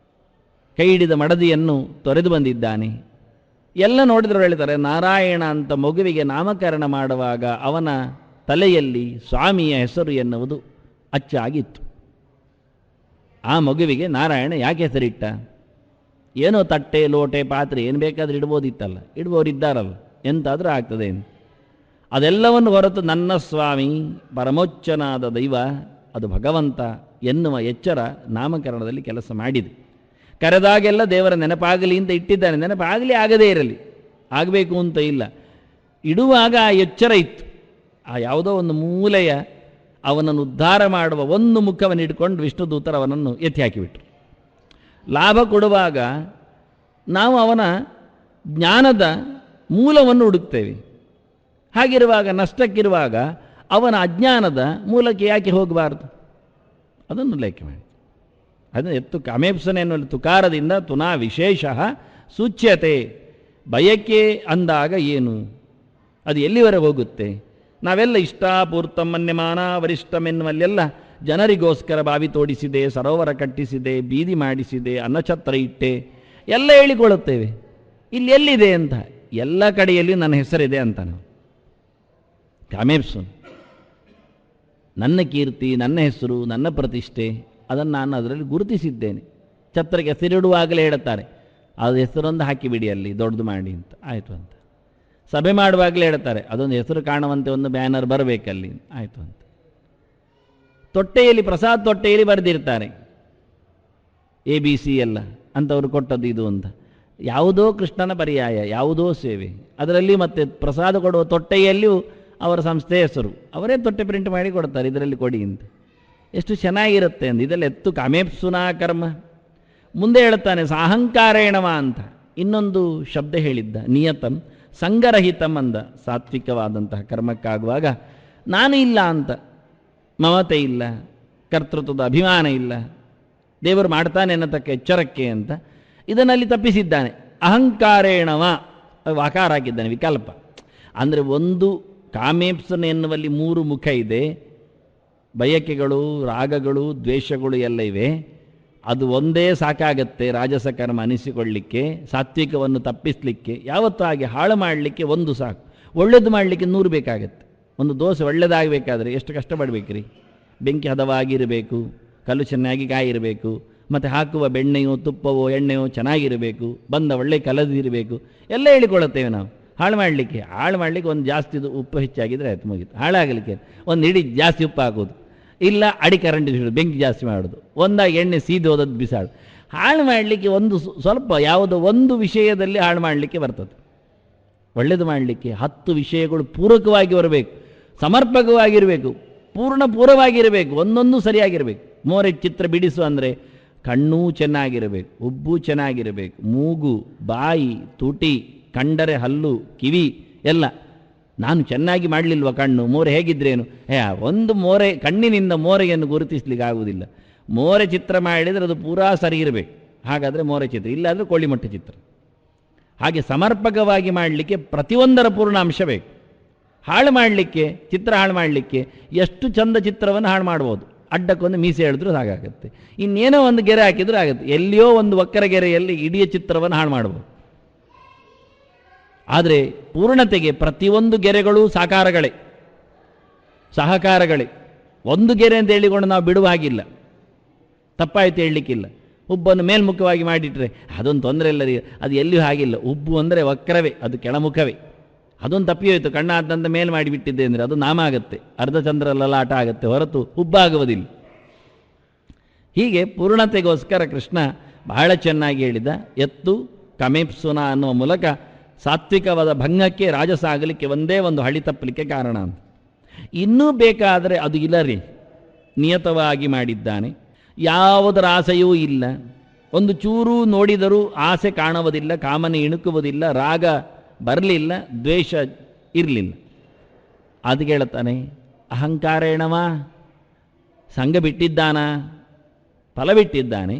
ಕೈ ಹಿಡಿದ ಮಡದಿಯನ್ನು ತೊರೆದು ಬಂದಿದ್ದಾನೆ. ಎಲ್ಲ ನೋಡಿದ್ರು ಹೇಳ್ತಾರೆ, ನಾರಾಯಣ ಅಂತ ಮಗುವಿಗೆ ನಾಮಕರಣ ಮಾಡುವಾಗ ಅವನ ತಲೆಯಲ್ಲಿ ಸ್ವಾಮಿಯ ಹೆಸರು ಎನ್ನುವುದು ಅಚ್ಚಾಗಿತ್ತು. ಆ ಮಗುವಿಗೆ ನಾರಾಯಣ ಯಾಕೆ ಹೆಸರಿಟ್ಟ? ಏನೋ ತಟ್ಟೆ, ಲೋಟೆ, ಪಾತ್ರೆ ಏನು ಬೇಕಾದರೂ ಇಡ್ಬೋದಿತ್ತಲ್ಲ, ಇಡುವವರಿದ್ದಾರಲ್ಲ, ಎಂತಾದರೂ ಆಗ್ತದೆ. ಅದೆಲ್ಲವನ್ನು ಹೊರತು ನನ್ನ ಸ್ವಾಮಿ ಪರಮೋಚ್ಚನಾದ ದೈವ, ಅದು ಭಗವಂತ ಎನ್ನುವ ಎಚ್ಚರ ನಾಮಕರಣದಲ್ಲಿ ಕೆಲಸ ಮಾಡಿದೆ. ಕರೆದಾಗೆಲ್ಲ ದೇವರ ನೆನಪಾಗಲಿ ಅಂತ ಇಟ್ಟಿದ್ದಾನೆ. ನೆನಪಾಗಲಿ, ಆಗದೇ ಇರಲಿ, ಆಗಬೇಕು ಅಂತ ಇಲ್ಲ. ಇಡುವಾಗ ಆ ಎಚ್ಚರ ಇತ್ತು. ಆ ಯಾವುದೋ ಒಂದು ಮೂಲೆಯ ಅವನನ್ನು ಉದ್ಧಾರ ಮಾಡುವ ಒಂದು ಮುಖವನ್ನು ಇಟ್ಕೊಂಡು ವಿಷ್ಣುದೂತರು ಅವನನ್ನು ಎತ್ತಿ ಹಾಕಿಬಿಟ್ರು. ಲಾಭ ಕೊಡುವಾಗ ನಾವು ಅವನ ಜ್ಞಾನದ ಮೂಲವನ್ನು ಹುಡುಕ್ತೇವೆ. ಹಾಗಿರುವಾಗ ನಷ್ಟಕ್ಕಿರುವಾಗ ಅವನ ಅಜ್ಞಾನದ ಮೂಲಕ್ಕೆ ಯಾಕೆ ಹೋಗಬಾರ್ದು? ಅದನ್ನು ಲೇಖೆ ಮಾಡಿ. ಅದನ್ನು ಎತ್ತು ಕಾಮೇಪ್ಸನೆ ಎನ್ನುವ ತುಕಾರದಿಂದ ತುನಾ ವಿಶೇಷ ಸೂಚ್ಯತೆ. ಬಯಕೆ ಅಂದಾಗ ಏನು, ಅದು ಎಲ್ಲಿವರೆಗೆ ಹೋಗುತ್ತೆ? ನಾವೆಲ್ಲ ಇಷ್ಟಾಪೂರ್ತಮನ್ಯಮಾನ ವರಿಷ್ಠಮೆನ್ನುವಲ್ಲೆಲ್ಲ ಜನರಿಗೋಸ್ಕರ ಬಾವಿ ತೋಡಿಸಿದೆ, ಸರೋವರ ಕಟ್ಟಿಸಿದೆ, ಬೀದಿ ಮಾಡಿಸಿದೆ, ಅನ್ನಛತ್ರ ಇಟ್ಟೆ ಎಲ್ಲ ಹೇಳಿಕೊಳ್ಳುತ್ತೇವೆ. ಇಲ್ಲಿ ಎಲ್ಲಿದೆ ಅಂತ, ಎಲ್ಲ ಕಡೆಯಲ್ಲಿ ನನ್ನ ಹೆಸರಿದೆ ಅಂತ. ನಾವು ಕಾಮೇಪ್ಸು ನನ್ನ ಕೀರ್ತಿ, ನನ್ನ ಹೆಸರು, ನನ್ನ ಪ್ರತಿಷ್ಠೆ ಅದನ್ನು ನಾನು ಅದರಲ್ಲಿ ಗುರುತಿಸಿದ್ದೇನೆ. ಛತ್ರಕ್ಕೆ ಹೆಸರಿಡುವಾಗಲೇ ಹೇಳುತ್ತಾರೆ, ಅದು ಹೆಸರೊಂದು ಹಾಕಿಬಿಡಿ ಅಲ್ಲಿ ದೊಡ್ಡದು ಮಾಡಿ ಅಂತ. ಆಯಿತು ಅಂತ. ಸಭೆ ಮಾಡುವಾಗಲೇ ಹೇಳ್ತಾರೆ, ಅದೊಂದು ಹೆಸರು ಕಾಣುವಂತೆ ಒಂದು ಬ್ಯಾನರ್ ಬರಬೇಕಲ್ಲಿ. ಆಯಿತು ಅಂತ. ತೊಟ್ಟೆಯಲ್ಲಿ ಪ್ರಸಾದ ತೊಟ್ಟೆಯಲ್ಲಿ ಬರೆದಿರ್ತಾರೆ ABC ಎಲ್ಲ ಅಂಥವ್ರು ಕೊಟ್ಟದ್ದು ಇದು ಅಂತ. ಯಾವುದೋ ಕೃಷ್ಣನ ಪರ್ಯಾಯ, ಯಾವುದೋ ಸೇವೆ. ಅದರಲ್ಲಿ ಮತ್ತೆ ಪ್ರಸಾದ ಕೊಡುವ ತೊಟ್ಟೆಯಲ್ಲಿಯೂ ಅವರ ಸಂಸ್ಥೆ ಹೆಸರು, ಅವರೇ ತೊಟ್ಟೆ ಪ್ರಿಂಟ್ ಮಾಡಿ ಕೊಡ್ತಾರೆ, ಇದರಲ್ಲಿ ಕೊಡಿ ಅಂತ. ಎಷ್ಟು ಚೆನ್ನಾಗಿರುತ್ತೆ ಅಂದ. ಇದೆಲ್ಲ ಎತ್ತು ಕಾಮೇಪ್ಸುನಾ ಕರ್ಮ. ಮುಂದೆ ಹೇಳ್ತಾನೆ ಸಾಹಂಕಾರೇಣವ ಅಂತ ಇನ್ನೊಂದು ಶಬ್ದ ಹೇಳಿದ್ದ. ನಿಯತಂ ಸಂಗರಹಿತಂ ಅಂದ. ಸಾತ್ವಿಕವಾದಂತಹ ಕರ್ಮಕ್ಕಾಗುವಾಗ ನಾನು ಇಲ್ಲ ಅಂತ, ಮಮತೆ ಇಲ್ಲ, ಕರ್ತೃತ್ವದ ಅಭಿಮಾನ ಇಲ್ಲ, ದೇವರು ಮಾಡ್ತಾನೆ ಅನ್ನತಕ್ಕ ಎಚ್ಚರಕ್ಕೆ ಅಂತ ಇದನ್ನಲ್ಲಿ ತಪ್ಪಿಸಿದ್ದಾನೆ. ಅಹಂಕಾರೇಣವ ವಾಕಾರ ಹಾಕಿದ್ದಾನೆ, ವಿಕಲ್ಪ. ಅಂದರೆ ಒಂದು ಕಾಮೇಪ್ಸನ ಎನ್ನುವಲ್ಲಿ 3 ಮುಖ ಇದೆ. ಬಯಕೆಗಳು, ರಾಗಗಳು, ದ್ವೇಷಗಳು ಎಲ್ಲ ಇವೆ. ಅದು ಒಂದೇ ಸಾಕಾಗತ್ತೆ ರಾಜಸ ಕರ್ಮ ಅನಿಸಿಕೊಳ್ಳಲಿಕ್ಕೆ, ಸಾತ್ವಿಕವನ್ನು ತಪ್ಪಿಸಲಿಕ್ಕೆ. ಯಾವತ್ತೂ ಹಾಗೆ ಹಾಳು ಮಾಡಲಿಕ್ಕೆ ಒಂದು ಸಾಕು, ಒಳ್ಳೇದು ಮಾಡಲಿಕ್ಕೆ 100 ಬೇಕಾಗತ್ತೆ. ಒಂದು ದೋಸೆ ಒಳ್ಳೆಯದಾಗಬೇಕಾದ್ರೆ ಎಷ್ಟು ಕಷ್ಟಪಡಬೇಕ್ರಿ. ಬೆಂಕಿ ಹದವಾಗಿರಬೇಕು, ಕಲ್ಲು ಚೆನ್ನಾಗಿ ಕಾಯಿರಬೇಕು, ಮತ್ತು ಹಾಕುವ ಬೆಣ್ಣೆಯೋ ತುಪ್ಪವೋ ಎಣ್ಣೆಯೋ ಚೆನ್ನಾಗಿರಬೇಕು, ಬಂದ ಒಳ್ಳೆ ಕಲದಿರಬೇಕು, ಎಲ್ಲ ಹೇಳಿಕೊಳ್ಳುತ್ತೇವೆ ನಾವು. ಹಾಳು ಮಾಡಲಿಕ್ಕೆ ಒಂದು ಜಾಸ್ತಿ ಉಪ್ಪು ಹೆಚ್ಚಾಗಿದ್ದರೆ ಆಯ್ತು, ಮುಗೀತು. ಹಾಳಾಗಲಿಕ್ಕೆ ಒಂದು ಹಿಡಿ ಜಾಸ್ತಿ ಉಪ್ಪು ಹಾಕೋದು, ಇಲ್ಲ ಅಡಿ ಕರೆಂಟ್ ಬಿಡೋದು, ಬೆಂಕಿ ಜಾಸ್ತಿ ಮಾಡೋದು, ಒಂದಾಗಿ ಎಣ್ಣೆ ಸೀದು ಹೋದದ್ದು ಬಿಸಾಡು. ಹಾಳು ಮಾಡಲಿಕ್ಕೆ ಒಂದು ಸ್ವಲ್ಪ ಯಾವುದೋ ಒಂದು ವಿಷಯದಲ್ಲಿ ಹಾಳು ಮಾಡಲಿಕ್ಕೆ ಬರ್ತದೆ. ಒಳ್ಳೆಯದು ಮಾಡಲಿಕ್ಕೆ 10 ವಿಷಯಗಳು ಪೂರಕವಾಗಿ ಬರಬೇಕು, ಸಮರ್ಪಕವಾಗಿರಬೇಕು, ಪೂರ್ಣಪೂರವಾಗಿರಬೇಕು, ಒಂದೊಂದು ಸರಿಯಾಗಿರಬೇಕು. ಮೋರೆ ಚಿತ್ರ ಬಿಡಿಸು ಅಂದರೆ ಕಣ್ಣೂ ಚೆನ್ನಾಗಿರಬೇಕು, ಉಬ್ಬು ಚೆನ್ನಾಗಿರಬೇಕು, ಮೂಗು, ಬಾಯಿ, ತುಟಿ, ಕಂಡರೆ ಹಲ್ಲು, ಕಿವಿ ಎಲ್ಲ. ನಾನು ಚೆನ್ನಾಗಿ ಮಾಡಲಿಲ್ವ ಕಣ್ಣು, ಮೋರೆ ಹೇಗಿದ್ರೇನು? ಒಂದು ಮೋರೆ, ಕಣ್ಣಿನಿಂದ ಮೋರೆಯನ್ನು ಗುರುತಿಸ್ಲಿಕ್ಕೆ ಆಗುವುದಿಲ್ಲ. ಮೋರೆ ಚಿತ್ರ ಮಾಡಿದರೆ ಅದು ಪೂರಾ ಸರಿ ಇರಬೇಕು, ಹಾಗಾದರೆ ಮೋರೆ ಚಿತ್ರ, ಇಲ್ಲಾದರೆ ಕೋಳಿಮೊಟ್ಟೆ ಚಿತ್ರ. ಹಾಗೆ ಸಮರ್ಪಕವಾಗಿ ಮಾಡಲಿಕ್ಕೆ ಪ್ರತಿಯೊಂದರ ಪೂರ್ಣ ಅಂಶ ಬೇಕು. ಹಾಳು ಮಾಡಲಿಕ್ಕೆ, ಚಿತ್ರ ಹಾಳು ಮಾಡಲಿಕ್ಕೆ ಎಷ್ಟು ಚಂದ ಚಿತ್ರವನ್ನು ಹಾಳು ಮಾಡ್ಬೋದು. ಅಡ್ಡಕ್ಕೊಂದು ಮೀಸೆ ಹೇಳಿದ್ರೂ ಹಾಗಾಗತ್ತೆ, ಇನ್ನೇನೋ ಒಂದು ಗೆರೆ ಹಾಕಿದ್ರೂ ಆಗುತ್ತೆ. ಎಲ್ಲಿಯೋ ಒಂದು ವಕ್ರ ಗೆರೆಯಲ್ಲಿ ಇಡೀ ಚಿತ್ರವನ್ನು ಹಾಳು ಮಾಡ್ಬೋದು. ಆದರೆ ಪೂರ್ಣತೆಗೆ ಪ್ರತಿಯೊಂದು ಗೆರೆಗಳು ಸಾಕಾರಗಳೇ, ಸಹಕಾರಗಳೇ. ಒಂದು ಗೆರೆ ಅಂತ ಹೇಳಿಕೊಂಡು ನಾವು ಬಿಡುವ ಹಾಗಿಲ್ಲ, ತಪ್ಪಾಯಿತು ಹೇಳಲಿಕ್ಕಿಲ್ಲ. ಉಬ್ಬನ್ನು ಮೇಲ್ಮುಖವಾಗಿ ಮಾಡಿಟ್ರೆ ಅದೊಂದು ತೊಂದರೆ ಇಲ್ಲ ರೀ, ಅದು ಎಲ್ಲಿಯೂ ಹಾಗಿಲ್ಲ. ಉಬ್ಬು ಅಂದರೆ ವಕ್ರವೇ, ಅದು ಕೆಳಮುಖವೇ. ಅದೊಂದು ತಪ್ಪಿಯೋಯ್ತು, ಕಣ್ಣಾದಂತ ಮೇಲೆ ಮಾಡಿಬಿಟ್ಟಿದ್ದೆ ಅಂದರೆ ಅದು ನಾಮ ಆಗುತ್ತೆ, ಅರ್ಧಚಂದ್ರಲ್ಲೆಲ್ಲ ಆಟ ಆಗುತ್ತೆ, ಹೊರತು ಉಬ್ಬಾಗುವುದಿಲ್ಲ. ಹೀಗೆ ಪೂರ್ಣತೆಗೋಸ್ಕರ ಕೃಷ್ಣ ಬಹಳ ಚೆನ್ನಾಗಿ ಹೇಳಿದ. ಎತ್ತು ಕಮೇಪ್ಸುನ ಅನ್ನುವ ಮೂಲಕ ಸಾತ್ವಿಕವಾದ ಭಂಗಕ್ಕೆ, ರಾಜಸ ಆಗಲಿಕ್ಕೆ ಒಂದೇ ಒಂದು ಹಳಿ ತಪ್ಪಲಿಕ್ಕೆ ಕಾರಣ ಅಂತ. ಇನ್ನೂ ಬೇಕಾದರೆ ಅದು ಇಲ್ಲ ರೀ, ನಿಯತವಾಗಿ ಮಾಡಿದ್ದಾನೆ, ಯಾವುದರ ಆಸೆಯೂ ಇಲ್ಲ, ಒಂದು ಚೂರು ನೋಡಿದರೂ ಆಸೆ ಕಾಣುವುದಿಲ್ಲ, ಕಾಮನೆ ಇಣುಕುವುದಿಲ್ಲ, ರಾಗ ಬರಲಿಲ್ಲ, ದ್ವೇಷ ಇರಲಿಲ್ಲ. ಅದು ಕೇಳುತ್ತಾನೆ ಅಹಂಕಾರೇಣವ. ಸಂಘ ಬಿಟ್ಟಿದ್ದಾನ, ಫಲ ಬಿಟ್ಟಿದ್ದಾನೆ,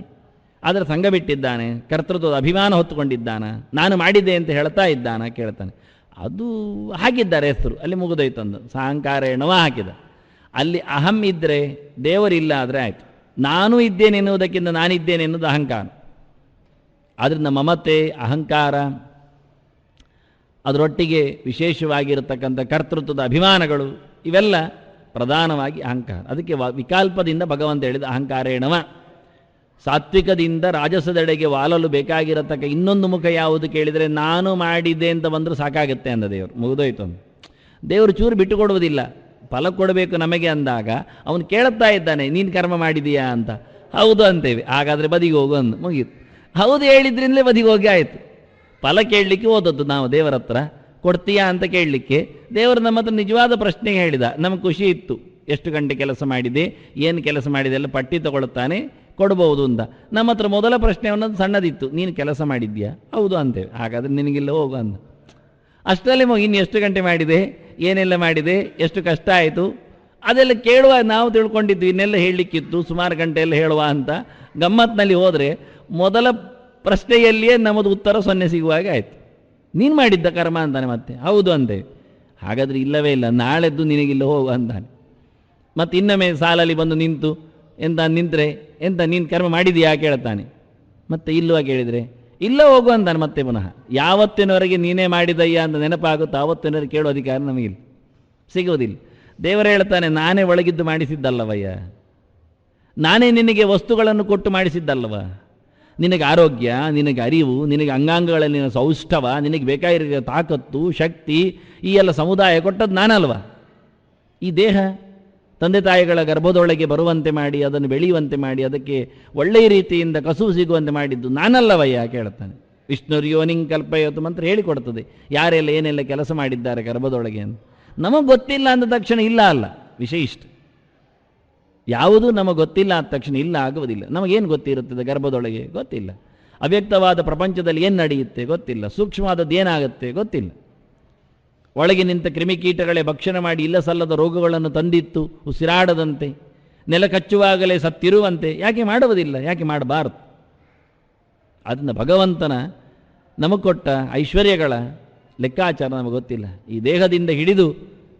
ಆದರೆ ಸಂಘ ಬಿಟ್ಟಿದ್ದಾನೆ, ಕರ್ತೃತ್ವದ ಅಭಿಮಾನ ಹೊತ್ತುಕೊಂಡಿದ್ದಾನ, ನಾನು ಮಾಡಿದ್ದೆ ಅಂತ ಹೇಳ್ತಾ ಇದ್ದಾನ, ಕೇಳ್ತಾನೆ. ಅದು ಹಾಕಿದ್ದಾರೆ ಹೆಸರು, ಅಲ್ಲಿ ಮುಗಿದೋಯ್ತಂದು. ಅಹಂಕಾರೇಣವ ಹಾಕಿದ. ಅಲ್ಲಿ ಅಹಂ ಇದ್ದರೆ ದೇವರಿಲ್ಲ ಆದರೆ ಆಯಿತು. ನಾನು ಇದ್ದೇನೆ ಎನ್ನುವುದಕ್ಕಿಂತ ನಾನಿದ್ದೇನೆ ಎನ್ನುವುದು ಅಹಂಕಾರ. ಆದ್ದರಿಂದ ಮಮತೆ, ಅಹಂಕಾರ, ಅದರೊಟ್ಟಿಗೆ ವಿಶೇಷವಾಗಿರತಕ್ಕಂಥ ಕರ್ತೃತ್ವದ ಅಭಿಮಾನಗಳು, ಇವೆಲ್ಲ ಪ್ರಧಾನವಾಗಿ ಅಹಂಕಾರ. ಅದಕ್ಕೆ ವಿಕಲ್ಪದಿಂದ ಭಗವಂತ ಹೇಳಿದ ಅಹಂಕಾರೇಣವ. ಸಾತ್ವಿಕದಿಂದ ರಾಜಸದೆಡೆಗೆ ವಾಲಲು ಬೇಕಾಗಿರತಕ್ಕ ಇನ್ನೊಂದು ಮುಖ ಯಾವುದು ಕೇಳಿದರೆ ನಾನು ಮಾಡಿದ್ದೆ ಅಂತ ಬಂದರೂ ಸಾಕಾಗುತ್ತೆ ಅಂದ ದೇವರು. ಮುಗಿದೋಯ್ತು. ದೇವರು ಚೂರು ಬಿಟ್ಟು ಕೊಡುವುದಿಲ್ಲ, ಫಲ ಕೊಡಬೇಕು ನಮಗೆ ಅಂದಾಗ ಅವನು ಕೇಳುತ್ತಾ ಇದ್ದಾನೆ, ನೀನು ಕರ್ಮ ಮಾಡಿದೀಯಾ ಅಂತ. ಹೌದು ಅಂತೇವೆ, ಹಾಗಾದರೆ ಬದಿಗೆ ಹೋಗು ಅಂದು ಮುಗೀತು. ಹೌದು ಹೇಳಿದ್ರಿಂದಲೇ ಬದಿಗೆ ಹೋಗಿ ಆಯಿತು. ಫಲ ಕೇಳಲಿಕ್ಕೆ ಓದದ್ದು ನಾವು ದೇವರ ಹತ್ರ, ಕೊಡ್ತೀಯಾ ಅಂತ ಕೇಳಲಿಕ್ಕೆ. ದೇವರು ನಮ್ಮ ಹತ್ರ ನಿಜವಾದ ಪ್ರಶ್ನೆಗೆ ಹೇಳಿದ. ನಮಗೆ ಖುಷಿ ಇತ್ತು, ಎಷ್ಟು ಗಂಟೆ ಕೆಲಸ ಮಾಡಿದೆ, ಏನು ಕೆಲಸ ಮಾಡಿದೆ ಎಲ್ಲ ಪಟ್ಟಿ ತಗೊಳ್ತಾನೆ, ಕೊಡ್ಬೋದು ಅಂತ. ನಮ್ಮ ಹತ್ರ ಮೊದಲ ಪ್ರಶ್ನೆ ಅನ್ನೋದು ಸಣ್ಣದಿತ್ತು, ನೀನು ಕೆಲಸ ಮಾಡಿದ್ಯಾ? ಹೌದು ಅಂತೇವೆ. ಹಾಗಾದರೆ ನಿನಗಿಲ್ಲ ಹೋಗು ಅಂದ. ಅಷ್ಟರಲ್ಲಿ ಇನ್ನು ಎಷ್ಟು ಗಂಟೆ ಮಾಡಿದೆ, ಏನೆಲ್ಲ ಮಾಡಿದೆ, ಎಷ್ಟು ಕಷ್ಟ ಆಯಿತು ಅದೆಲ್ಲ ಕೇಳುವ. ನಾವು ತಿಳ್ಕೊಂಡಿದ್ವಿ ಇನ್ನೆಲ್ಲ ಹೇಳಲಿಕ್ಕಿತ್ತು, ಸುಮಾರು ಗಂಟೆ ಎಲ್ಲ ಹೇಳುವ ಅಂತ. ಗಮ್ಮತ್ನಲ್ಲಿ ಹೋದರೆ ಮೊದಲ ಪ್ರಶ್ನೆಯಲ್ಲಿಯೇ ನಮ್ಮದು ಉತ್ತರ 0 ಸಿಗುವಾಗ ಆಯಿತು. ನೀನು ಮಾಡಿದ್ದ ಕರ್ಮ ಅಂತಾನೆ. ಮತ್ತೆ ಹೌದು ಅಂತೇವೆ. ಹಾಗಾದರೆ ಇಲ್ಲವೇ ಇಲ್ಲ, ನಾಳೆದ್ದು ನಿನಗಿಲ್ಲ ಹೋಗು ಅಂತಾನೆ. ಮತ್ತು ಇನ್ನೊಮ್ಮೆ ಸಾಲಲ್ಲಿ ಬಂದು ನಿಂತು ನಿಂತರೆ ಎಂತ ನೀನು ಕರ್ಮ ಮಾಡಿದೆಯಾ ಕೇಳ್ತಾನೆ. ಮತ್ತೆ ಇಲ್ಲವಾ ಕೇಳಿದರೆ ಇಲ್ಲ ಹೋಗು ಅಂತಾನೆ. ಮತ್ತೆ ಪುನಃ ಯಾವತ್ತಿನವರೆಗೆ ನೀನೇ ಮಾಡಿದಯ್ಯ ಅಂತ ನೆನಪಾಗುತ್ತೋ ಆವತ್ತಿನವರೆಗೆ ಕೇಳೋ ಅಧಿಕಾರ ನಮಗಿಲ್ಲ, ಸಿಗುವುದಿಲ್ಲ. ದೇವರು ಹೇಳ್ತಾನೆ, ನಾನೇ ಒಳಗಿದ್ದು ಮಾಡಿಸಿದ್ದಲ್ಲವಯ್ಯ, ನಾನೇ ನಿನಗೆ ವಸ್ತುಗಳನ್ನು ಕೊಟ್ಟು ಮಾಡಿಸಿದ್ದಲ್ಲವ. ನಿನಗೆ ಆರೋಗ್ಯ, ನಿನಗೆ ಅರಿವು, ನಿನಗೆ ಅಂಗಾಂಗಗಳಲ್ಲಿನ ಸೌಷ್ಠವ, ನಿನಗೆ ಬೇಕಾಗಿರೋ ತಾಕತ್ತು, ಶಕ್ತಿ, ಈ ಎಲ್ಲ ಸಮುದಾಯ ಕೊಟ್ಟದ್ದು ನಾನಲ್ವ. ಈ ದೇಹ ತಂದೆ ತಾಯಿಗಳ ಗರ್ಭದೊಳಗೆ ಬರುವಂತೆ ಮಾಡಿ, ಅದನ್ನು ಬೆಳೆಯುವಂತೆ ಮಾಡಿ, ಅದಕ್ಕೆ ಒಳ್ಳೆಯ ರೀತಿಯಿಂದ ಕಸುವು ಸಿಗುವಂತೆ ಮಾಡಿದ್ದು ನಾನಲ್ಲವಯ್ಯ ಕೇಳ್ತಾನೆ. ವಿಷ್ಣುರ್ಯೋನಿಂಗ್ ಕಲ್ಪಯೋತು ಮಂತ್ರ ಹೇಳಿಕೊಡ್ತದೆ ಯಾರೆಲ್ಲ ಏನೆಲ್ಲ ಕೆಲಸ ಮಾಡಿದ್ದಾರೆ ಗರ್ಭದೊಳಗೆ ಅಂತ. ನಮಗೆ ಗೊತ್ತಿಲ್ಲ ಅಂದ ತಕ್ಷಣ ಇಲ್ಲ ಅಲ್ಲ, ವಿಷಯ ಇಷ್ಟ. ಯಾವುದು ನಮಗೆ ಗೊತ್ತಿಲ್ಲ ಆದ ತಕ್ಷಣ ಇಲ್ಲ ಆಗುವುದಿಲ್ಲ. ನಮಗೇನು ಗೊತ್ತಿರುತ್ತದೆ ಗರ್ಭದೊಳಗೆ? ಗೊತ್ತಿಲ್ಲ. ಅವ್ಯಕ್ತವಾದ ಪ್ರಪಂಚದಲ್ಲಿ ಏನು ನಡೆಯುತ್ತೆ ಗೊತ್ತಿಲ್ಲ. ಸೂಕ್ಷ್ಮವಾದದ್ದು ಏನಾಗುತ್ತೆ ಗೊತ್ತಿಲ್ಲ. ಒಳಗೆ ನಿಂತ ಕ್ರಿಮಿಕೀಟಗಳೇ ಭಕ್ಷಣೆ ಮಾಡಿ ಇಲ್ಲ ಸಲ್ಲದ ರೋಗಗಳನ್ನು ತಂದಿತ್ತು, ಉಸಿರಾಡದಂತೆ, ನೆಲ ಕಚ್ಚುವಾಗಲೇ ಸತ್ತಿರುವಂತೆ. ಯಾಕೆ ಮಾಡುವುದಿಲ್ಲ? ಯಾಕೆ ಮಾಡಬಾರದು? ಅದನ್ನು ಭಗವಂತನ ನಮಗೆ ಕೊಟ್ಟ ಐಶ್ವರ್ಯಗಳ ಲೆಕ್ಕಾಚಾರ ನಮಗೆ ಗೊತ್ತಿಲ್ಲ. ಈ ದೇಹದಿಂದ ಹಿಡಿದು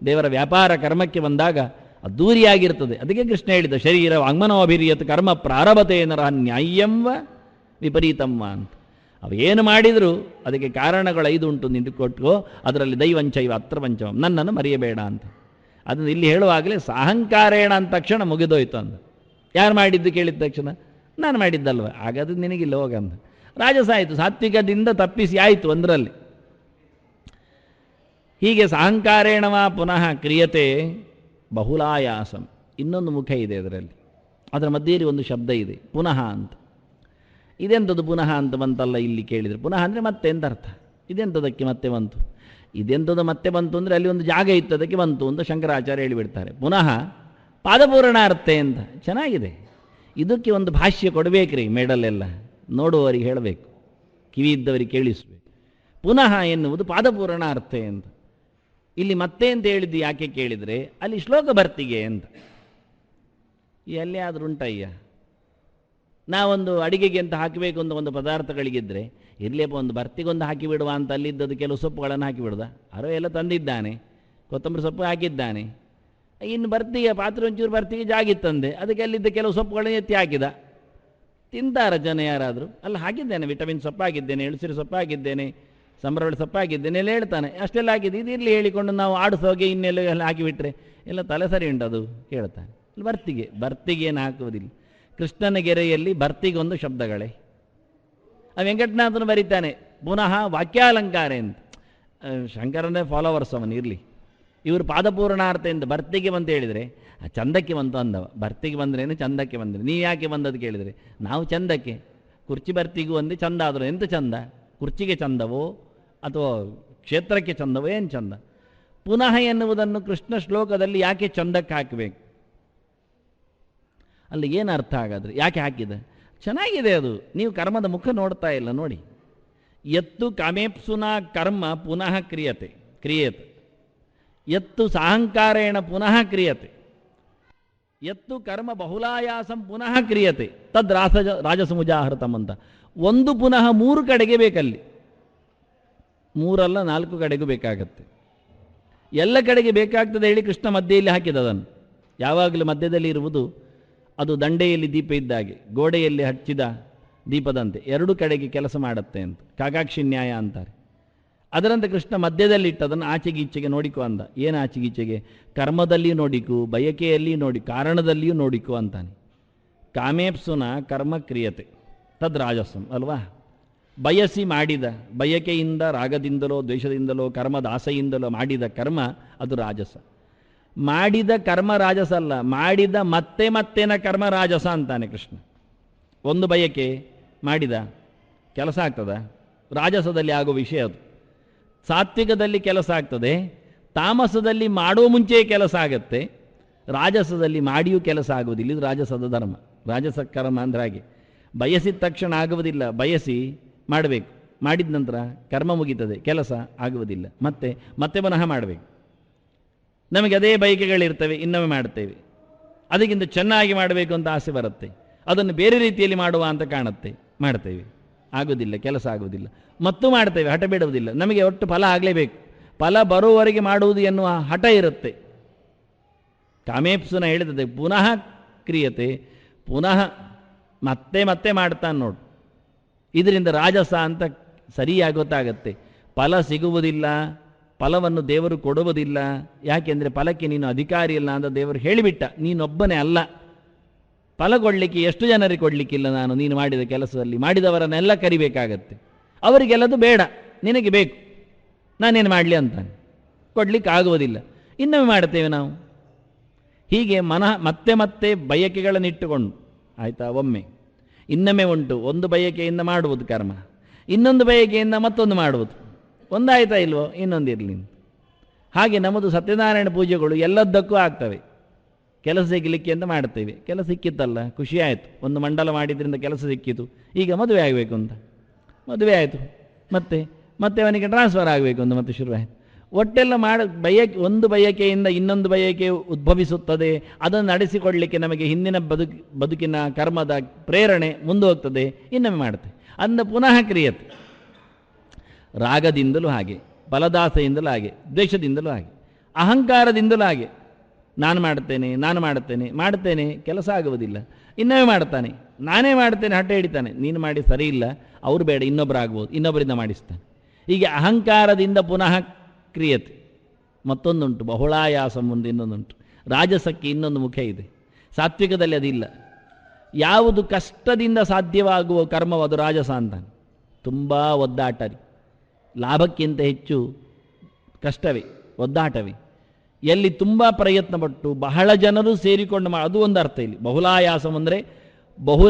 ದೇವರ ವ್ಯಾಪಾರ ಕರ್ಮಕ್ಕೆ ಬಂದಾಗ ಅದ್ದೂರಿಯಾಗಿರ್ತದೆ. ಅದಕ್ಕೆ ಕೃಷ್ಣ ಹೇಳಿದ, ಶರೀರ ವಾಂಗ್ಮನೋಭಿರಿಯತ್ ಕರ್ಮ ಪ್ರಾರಭತೆ ನರ ನ್ಯಾಯಂವ ವಿಪರೀತಮ್ಮ ಅಂತ. ಅವೇನು ಮಾಡಿದರೂ ಅದಕ್ಕೆ ಕಾರಣಗಳು 5 ಉಂಟು ನಿಂತು ಕೊಟ್ಟು, ಅದರಲ್ಲಿ ದೈವಂಚೈವ ಅತ್ರ ಪಂಚಮಂ, ನನ್ನನ್ನು ಮರೆಯಬೇಡ ಅಂತ. ಅದನ್ನು ಇಲ್ಲಿ ಹೇಳುವಾಗಲೇ ಸಾಹಂಕಾರೇಣ ಅಂದ ತಕ್ಷಣ ಮುಗಿದೋಯ್ತು ಅಂದ. ಯಾರು ಮಾಡಿದ್ದು ಕೇಳಿದ ತಕ್ಷಣ ನಾನು ಮಾಡಿದ್ದಲ್ವ, ಹಾಗಾದ್ರೆ ನಿನಗಿಲ್ಲ ಹೋಗಂದ. ರಾಜಸ ಆಯಿತು, ಸಾತ್ವಿಕದಿಂದ ತಪ್ಪಿಸಿ ಆಯಿತು ಒಂದರಲ್ಲಿ. ಹೀಗೆ ಸಾಹಂಕಾರೇಣವ ಪುನಃ ಕ್ರಿಯತೆ ಬಹುಲಾಯಾಸಂ. ಇನ್ನೊಂದು ಮುಖ ಇದೆ ಅದರಲ್ಲಿ, ಅದರ ಮಧ್ಯೆಯಲ್ಲಿ ಒಂದು ಶಬ್ದ ಇದೆ ಪುನಃ ಅಂತ. ಇದೆಂಥದ್ದು ಪುನಃ ಅಂತ ಬಂತಲ್ಲ ಇಲ್ಲಿ ಕೇಳಿದರೆ? ಪುನಃ ಅಂದರೆ ಮತ್ತೆ ಎಂತ ಅರ್ಥ? ಇದೆಂಥದಕ್ಕೆ ಮತ್ತೆ ಬಂತು? ಇದೆಂಥದ್ದು ಮತ್ತೆ ಬಂತು ಅಂದರೆ ಅಲ್ಲಿ ಒಂದು ಜಾಗ ಇತ್ತು ಅದಕ್ಕೆ ಬಂತು ಅಂತ ಶಂಕರಾಚಾರ್ಯ ಹೇಳಿಬಿಡ್ತಾರೆ. ಪುನಃ ಪಾದಪೂರಣಾರ್ಥೆ ಅಂತ ಚೆನ್ನಾಗಿದೆ. ಇದಕ್ಕೆ ಒಂದು ಭಾಷ್ಯ ಕೊಡಬೇಕ್ರಿ, ಮೇಡಲೆಲ್ಲ ನೋಡುವವರಿಗೆ ಹೇಳಬೇಕು, ಕಿವಿ ಇದ್ದವರಿಗೆ ಕೇಳಿಸಬೇಕು. ಪುನಃ ಎನ್ನುವುದು ಪಾದಪೂರಣಾರ್ಥೆ ಅಂತ. ಇಲ್ಲಿ ಮತ್ತೆ ಅಂತ ಹೇಳಿದ್ದು ಯಾಕೆ ಕೇಳಿದರೆ ಅಲ್ಲಿ ಶ್ಲೋಕ ಬರ್ತಿಗೆ ಅಂತ. ಎಲ್ಲಿ ಆದರೂ ಉಂಟಯ್ಯ, ನಾವೊಂದು ಅಡಿಗೆಗೆ ಅಂತ ಹಾಕಬೇಕು ಅಂತ ಒಂದು ಪದಾರ್ಥಗಳಿಗಿದ್ದರೆ ಇರಲಿಯಪ್ಪ ಒಂದು ಬರ್ತಿಗೊಂದು ಹಾಕಿಬಿಡುವ ಅಂತ ಅಲ್ಲಿದ್ದದ್ದು ಕೆಲವು ಸೊಪ್ಪುಗಳನ್ನು ಹಾಕಿಬಿಡ್ದ. ಅರೋ ಎಲ್ಲ ತಂದಿದ್ದಾನೆ, ಕೊತ್ತಂಬರಿ ಸೊಪ್ಪು ಹಾಕಿದ್ದಾನೆ. ಇನ್ನು ಬರ್ತಿಗೆ ಪಾತ್ರೆ ಒಂಚೂರು ಬರ್ತಿಗೆ ಜಾಗಿತ್ತಂದೆ, ಅದಕ್ಕೆ ಅಲ್ಲಿದ್ದ ಕೆಲವು ಸೊಪ್ಪುಗಳನ್ನು ಎತ್ತಿ ಹಾಕಿದ. ತಿಂತಾರ ಜನ ಯಾರಾದರೂ? ಅಲ್ಲ ಹಾಕಿದ್ದೇನೆ, ವಿಟಮಿನ್ ಸೊಪ್ಪು ಹಾಕಿದ್ದೇನೆ, ಎಳಸಿರು ಸೊಪ್ಪು ಹಾಕಿದ್ದೇನೆ, ಸಂಬರವಳ್ಳಿ ಸೊಪ್ಪು ಹಾಕಿದ್ದೇನೆ ಎಲ್ಲ ಹೇಳ್ತಾನೆ. ಅಷ್ಟೆಲ್ಲ ಹಾಕಿದ್ದು ಇದು ಇರಲಿ ಹೇಳಿಕೊಂಡು ನಾವು ಆಡಿಸೋಗೆ ಇನ್ನೆಲ್ಲ ಎಲ್ಲ ಹಾಕಿಬಿಟ್ರೆ ಎಲ್ಲ ತಲೆ ಸರಿ ಉಂಟು ಅದು ಕೇಳ್ತಾನೆ. ಬರ್ತಿಗೆ ಏನು ಹಾಕುವುದಿಲ್ಲ. ಕೃಷ್ಣನ ಗೆರೆಯಲ್ಲಿ ಬರ್ತಿಗೊಂದು ಶಬ್ದಗಳೇ. ಆ ವೆಂಕಟನಾಥನು ಬರೀತಾನೆ ಪುನಃ ವಾಕ್ಯಾಲಂಕಾರ ಅಂತ. ಶಂಕರನೇ ಫಾಲೋವರ್ಸ್ ಅವನು ಇರಲಿ. ಇವರು ಪಾದಪೂರ್ಣಾರ್ಥ ಎಂದು ಬರ್ತಿಗೆ ಬಂತು ಹೇಳಿದರೆ ಚಂದಕ್ಕೆ ಬಂತು ಅಂದವ. ಬರ್ತಿಗೆ ಬಂದ್ರೇನು ಚಂದಕ್ಕೆ ಬಂದರೆ ನೀವು ಯಾಕೆ ಬಂದದ್ದು ಕೇಳಿದರೆ ನಾವು ಚಂದಕ್ಕೆ. ಕುರ್ಚಿ ಬರ್ತಿಗೂ ಒಂದೇ ಚಂದ ಆದರೂ ಎಂತ ಚಂದ? ಕುರ್ಚಿಗೆ ಚಂದವೋ ಅಥವಾ ಕ್ಷೇತ್ರಕ್ಕೆ ಚಂದವೋ? ಏನು ಚಂದ? ಪುನಃ ಎನ್ನುವುದನ್ನು ಕೃಷ್ಣ ಶ್ಲೋಕದಲ್ಲಿ ಯಾಕೆ ಚಂದಕ್ಕೆ ಹಾಕಬೇಕು? ಅಲ್ಲಿ ಏನು ಅರ್ಥ ಹಾಗಾದರೆ? ಯಾಕೆ ಹಾಕಿದೆ? ಚೆನ್ನಾಗಿದೆ ಅದು. ನೀವು ಕರ್ಮದ ಮುಖ ನೋಡ್ತಾ ಇಲ್ಲ ನೋಡಿ. ಎತ್ತು ಕಾಮೇಪ್ಸುನಾ ಕರ್ಮ ಪುನಃ ಕ್ರಿಯತೆ ಎತ್ತು ಸಾಹಂಕಾರೇಣ ಪುನಃ ಕ್ರಿಯತೆ ಎತ್ತು ಕರ್ಮ ಬಹುಲಾಯಾಸಂ ಪುನಃ ಕ್ರಿಯತೆ ತದ್ ರಾಜಸಮುಜಾಹೃತಂ ಅಂತ. ಒಂದು ಪುನಃ 3 ಕಡೆಗೆ ಬೇಕಲ್ಲಿ. 3 ಅಲ್ಲ 4 ಕಡೆಗೂ ಬೇಕಾಗತ್ತೆ. ಎಲ್ಲ ಕಡೆಗೆ ಬೇಕಾಗ್ತದೆ ಹೇಳಿ ಕೃಷ್ಣ ಮಧ್ಯೆಯಲ್ಲಿ ಹಾಕಿದದನ್ನು. ಯಾವಾಗಲೂ ಮಧ್ಯದಲ್ಲಿ ಇರುವುದು ಅದು ದಂಡೆಯಲ್ಲಿ ದೀಪ ಇದ್ದಾಗೆ, ಗೋಡೆಯಲ್ಲಿ ಹಚ್ಚಿದ ದೀಪದಂತೆ 2 ಕಡೆಗೆ ಕೆಲಸ ಮಾಡುತ್ತೆ ಅಂತ ಕಾಕಾಕ್ಷಿ ನ್ಯಾಯ ಅಂತಾರೆ. ಅದರಂತೆ ಕೃಷ್ಣ ಮಧ್ಯದಲ್ಲಿ ಇಟ್ಟದನ್ನು ಆಚೆಗೆ ಈಚೆಗೆ ನೋಡಿಕೊ ಅಂದ. ಏನು ಆಚೆಗೆ ಈಚೆಗೆ? ಕರ್ಮದಲ್ಲಿಯೂ ನೋಡಿಕು, ಬಯಕೆಯಲ್ಲಿ ನೋಡಿ, ಕಾರಣದಲ್ಲಿಯೂ ನೋಡಿಕು ಅಂತಾನೆ. ಕಾಮೇಪ್ಸುನ ಕರ್ಮ ಕ್ರಿಯತೆ ತದ್ ರಾಜಸಂ ಅಲ್ವಾ? ಬಯಸಿ ಮಾಡಿದ, ಬಯಕೆಯಿಂದ ರಾಗದಿಂದಲೋ ದ್ವೇಷದಿಂದಲೋ ಕರ್ಮದ ಆಸೆಯಿಂದಲೋ ಮಾಡಿದ ಕರ್ಮ ಅದು ರಾಜಸ. ಮಾಡಿದ ಕರ್ಮ ರಾಜಸ ಅಲ್ಲ, ಮಾಡಿದ ಮತ್ತೆ ಮತ್ತೇನ ಕರ್ಮ ರಾಜಸ ಅಂತಾನೆ ಕೃಷ್ಣ. ಒಂದು ಬಯಕೆ ಮಾಡಿದ ಕೆಲಸ ಆಗ್ತದ? ರಾಜಸದಲ್ಲಿ ಆಗೋ ವಿಷಯ ಅದು. ಸಾತ್ವಿಕದಲ್ಲಿ ಕೆಲಸ ಆಗ್ತದೆ, ತಾಮಸದಲ್ಲಿ ಮಾಡುವ ಮುಂಚೆಯೇ ಕೆಲಸ ಆಗತ್ತೆ, ರಾಜಸದಲ್ಲಿ ಮಾಡಿಯೂ ಕೆಲಸ ಆಗುವುದಿಲ್ಲ. ಇದು ರಾಜಸದ ಧರ್ಮ. ರಾಜಸ ಕರ್ಮ ಅಂದರೆ ಹಾಗೆ. ಬಯಸಿದ ತಕ್ಷಣ ಆಗುವುದಿಲ್ಲ, ಬಯಸಿ ಮಾಡಬೇಕು, ಮಾಡಿದ ನಂತರ ಕರ್ಮ ಮುಗೀತದೆ, ಕೆಲಸ ಆಗುವುದಿಲ್ಲ, ಮತ್ತೆ ಮತ್ತೆ ಪುನಃ ಮಾಡಬೇಕು. ನಮಗೆ ಅದೇ ಬಯಕೆಗಳಿರ್ತವೆ, ಇನ್ನೊಮ್ಮೆ ಮಾಡ್ತೇವೆ, ಅದಕ್ಕಿಂತ ಚೆನ್ನಾಗಿ ಮಾಡಬೇಕು ಅಂತ ಆಸೆ ಬರುತ್ತೆ, ಅದನ್ನು ಬೇರೆ ರೀತಿಯಲ್ಲಿ ಮಾಡುವ ಅಂತ ಕಾಣುತ್ತೆ, ಮಾಡ್ತೇವೆ, ಆಗುವುದಿಲ್ಲ, ಕೆಲಸ ಆಗುವುದಿಲ್ಲ, ಮತ್ತು ಮಾಡ್ತೇವೆ, ಹಠ ಬಿಡುವುದಿಲ್ಲ. ನಮಗೆ ಒಟ್ಟು ಫಲ ಆಗಲೇಬೇಕು, ಫಲ ಬರುವವರೆಗೆ ಮಾಡುವುದು ಎನ್ನುವ ಹಠ ಇರುತ್ತೆ. ಕಾಮೇಪ್ಸುನ ಹೇಳಿದೆ ಪುನಃ ಕ್ರಿಯತೆ, ಪುನಃ ಮತ್ತೆ ಮತ್ತೆ ಮಾಡ್ತಾನೆ ನೋಡು. ಇದರಿಂದ ರಾಜಸ ಅಂತ ಸರಿಯಾಗಿ ಗೊತ್ತಾಗತ್ತೆ. ಫಲ ಸಿಗುವುದಿಲ್ಲ, ಫಲವನ್ನು ದೇವರು ಕೊಡುವುದಿಲ್ಲ. ಯಾಕೆಂದರೆ ಫಲಕ್ಕೆ ನೀನು ಅಧಿಕಾರಿ ಇಲ್ಲ ಅಂತ ದೇವರು ಹೇಳಿಬಿಟ್ಟ. ನೀನೊಬ್ಬನೇ ಅಲ್ಲ, ಫಲ ಕೊಡಲಿಕ್ಕೆ ಎಷ್ಟು ಜನರಿಗೆ ಕೊಡಲಿಕ್ಕಿಲ್ಲ ನಾನು ನೀನು ಮಾಡಿದ ಕೆಲಸದಲ್ಲಿ. ಮಾಡಿದವರನ್ನೆಲ್ಲ ಕರಿಬೇಕಾಗತ್ತೆ. ಅವರಿಗೆಲ್ಲದು ಬೇಡ, ನಿನಗೆ ಬೇಕು, ನಾನೇನು ಮಾಡಲಿ ಅಂತಾನೆ, ಕೊಡಲಿಕ್ಕೆ ಆಗುವುದಿಲ್ಲ. ಇನ್ನೊಮ್ಮೆ ಮಾಡ್ತೇವೆ ನಾವು. ಹೀಗೆ ಮತ್ತೆ ಮತ್ತೆ ಬಯಕೆಗಳನ್ನಿಟ್ಟುಕೊಂಡು ಆಯಿತಾ, ಒಮ್ಮೆ ಇನ್ನೊಮ್ಮೆ ಉಂಟು, ಒಂದು ಬಯಕೆಯಿಂದ ಮಾಡುವುದು ಕರ್ಮ, ಇನ್ನೊಂದು ಬಯಕೆಯಿಂದ ಮತ್ತೊಂದು ಮಾಡುವುದು, ಒಂದಾಯ್ತಾ ಇಲ್ವೋ ಇನ್ನೊಂದು ಇರಲಿ. ಹಾಗೆ ನಮ್ಮದು ಸತ್ಯನಾರಾಯಣ ಪೂಜೆಗಳು ಎಲ್ಲದಕ್ಕೂ ಆಗ್ತವೆ. ಕೆಲಸ ಸಿಗಲಿಕ್ಕೆ ಅಂತ ಮಾಡ್ತೇವೆ, ಕೆಲಸ ಸಿಕ್ಕಿತ್ತಲ್ಲ, ಖುಷಿ ಆಯಿತು, ಒಂದು ಮಂಡಲ ಮಾಡಿದ್ರಿಂದ ಕೆಲಸ ಸಿಕ್ಕಿತು, ಈಗ ಮದುವೆ ಆಗಬೇಕು ಅಂತ, ಮದುವೆ ಆಯಿತು, ಮತ್ತೆ ಮತ್ತೆ ಅವನಿಗೆ ಟ್ರಾನ್ಸ್ಫರ್ ಆಗಬೇಕು ಅಂತ ಮತ್ತೆ ಶುರುವಾಯಿತು. ಒಟ್ಟೆಲ್ಲ ಒಂದು ಬಯಕೆಯಿಂದ ಇನ್ನೊಂದು ಬಯಕೆ ಉದ್ಭವಿಸುತ್ತದೆ. ಅದನ್ನು ನಡೆಸಿಕೊಳ್ಳಲಿಕ್ಕೆ ನಮಗೆ ಹಿಂದಿನ ಬದುಕಿನ ಕರ್ಮದ ಪ್ರೇರಣೆ ಮುಂದೆ ಹೋಗ್ತದೆ, ಇನ್ನೊಮ್ಮೆ ಮಾಡುತ್ತೆ, ಅಂದ ಪುನಃ ಕ್ರಿಯತೆ. ರಾಗದಿಂದಲೂ ಹಾಗೆ, ಫಲದಾಸೆಯಿಂದಲೂ ಹಾಗೆ, ದ್ವೇಷದಿಂದಲೂ ಹಾಗೆ, ಅಹಂಕಾರದಿಂದಲೂ ಹಾಗೆ. ನಾನು ಮಾಡ್ತೇನೆ, ಕೆಲಸ ಆಗುವುದಿಲ್ಲ, ಇನ್ನೊಮ್ಮೆ ಮಾಡ್ತಾನೆ, ನಾನೇ ಮಾಡ್ತೇನೆ, ಹಠ ಹಿಡಿತಾನೆ, ನೀನು ಮಾಡಿ ಸರಿ ಇಲ್ಲ, ಅವರು ಬೇಡ, ಇನ್ನೊಬ್ಬರು ಆಗ್ಬೋದು, ಇನ್ನೊಬ್ಬರಿಂದ ಮಾಡಿಸ್ತಾನೆ. ಹೀಗೆ ಅಹಂಕಾರದಿಂದ ಪುನಃ ಕ್ರಿಯತೆ. ಮತ್ತೊಂದುಂಟು ಬಹುಳಾಯಾಸ, ಮುಂದೆ ಇನ್ನೊಂದುಂಟು ರಾಜಸಕ್ಕೆ, ಇನ್ನೊಂದು ಮುಖ ಇದೆ. ಸಾತ್ವಿಕದಲ್ಲಿ ಅದಿಲ್ಲ. ಯಾವುದು ಕಷ್ಟದಿಂದ ಸಾಧ್ಯವಾಗುವ ಕರ್ಮವು ಅದು ರಾಜಸ ಅಂತಾನೆ. ತುಂಬ ಒದ್ದಾಟ ರೀ, ಲಾಭಕ್ಕಿಂತ ಹೆಚ್ಚು ಕಷ್ಟವೇ, ಒದ್ದಾಟವೇ. ಎಲ್ಲಿ ತುಂಬ ಪ್ರಯತ್ನಪಟ್ಟು ಬಹಳ ಜನರು ಸೇರಿಕೊಂಡು ಅದು ಒಂದು ಅರ್ಥ. ಇಲ್ಲಿ ಬಹುಲಾಯಾಸಂ ಅಂದರೆ ಬಹು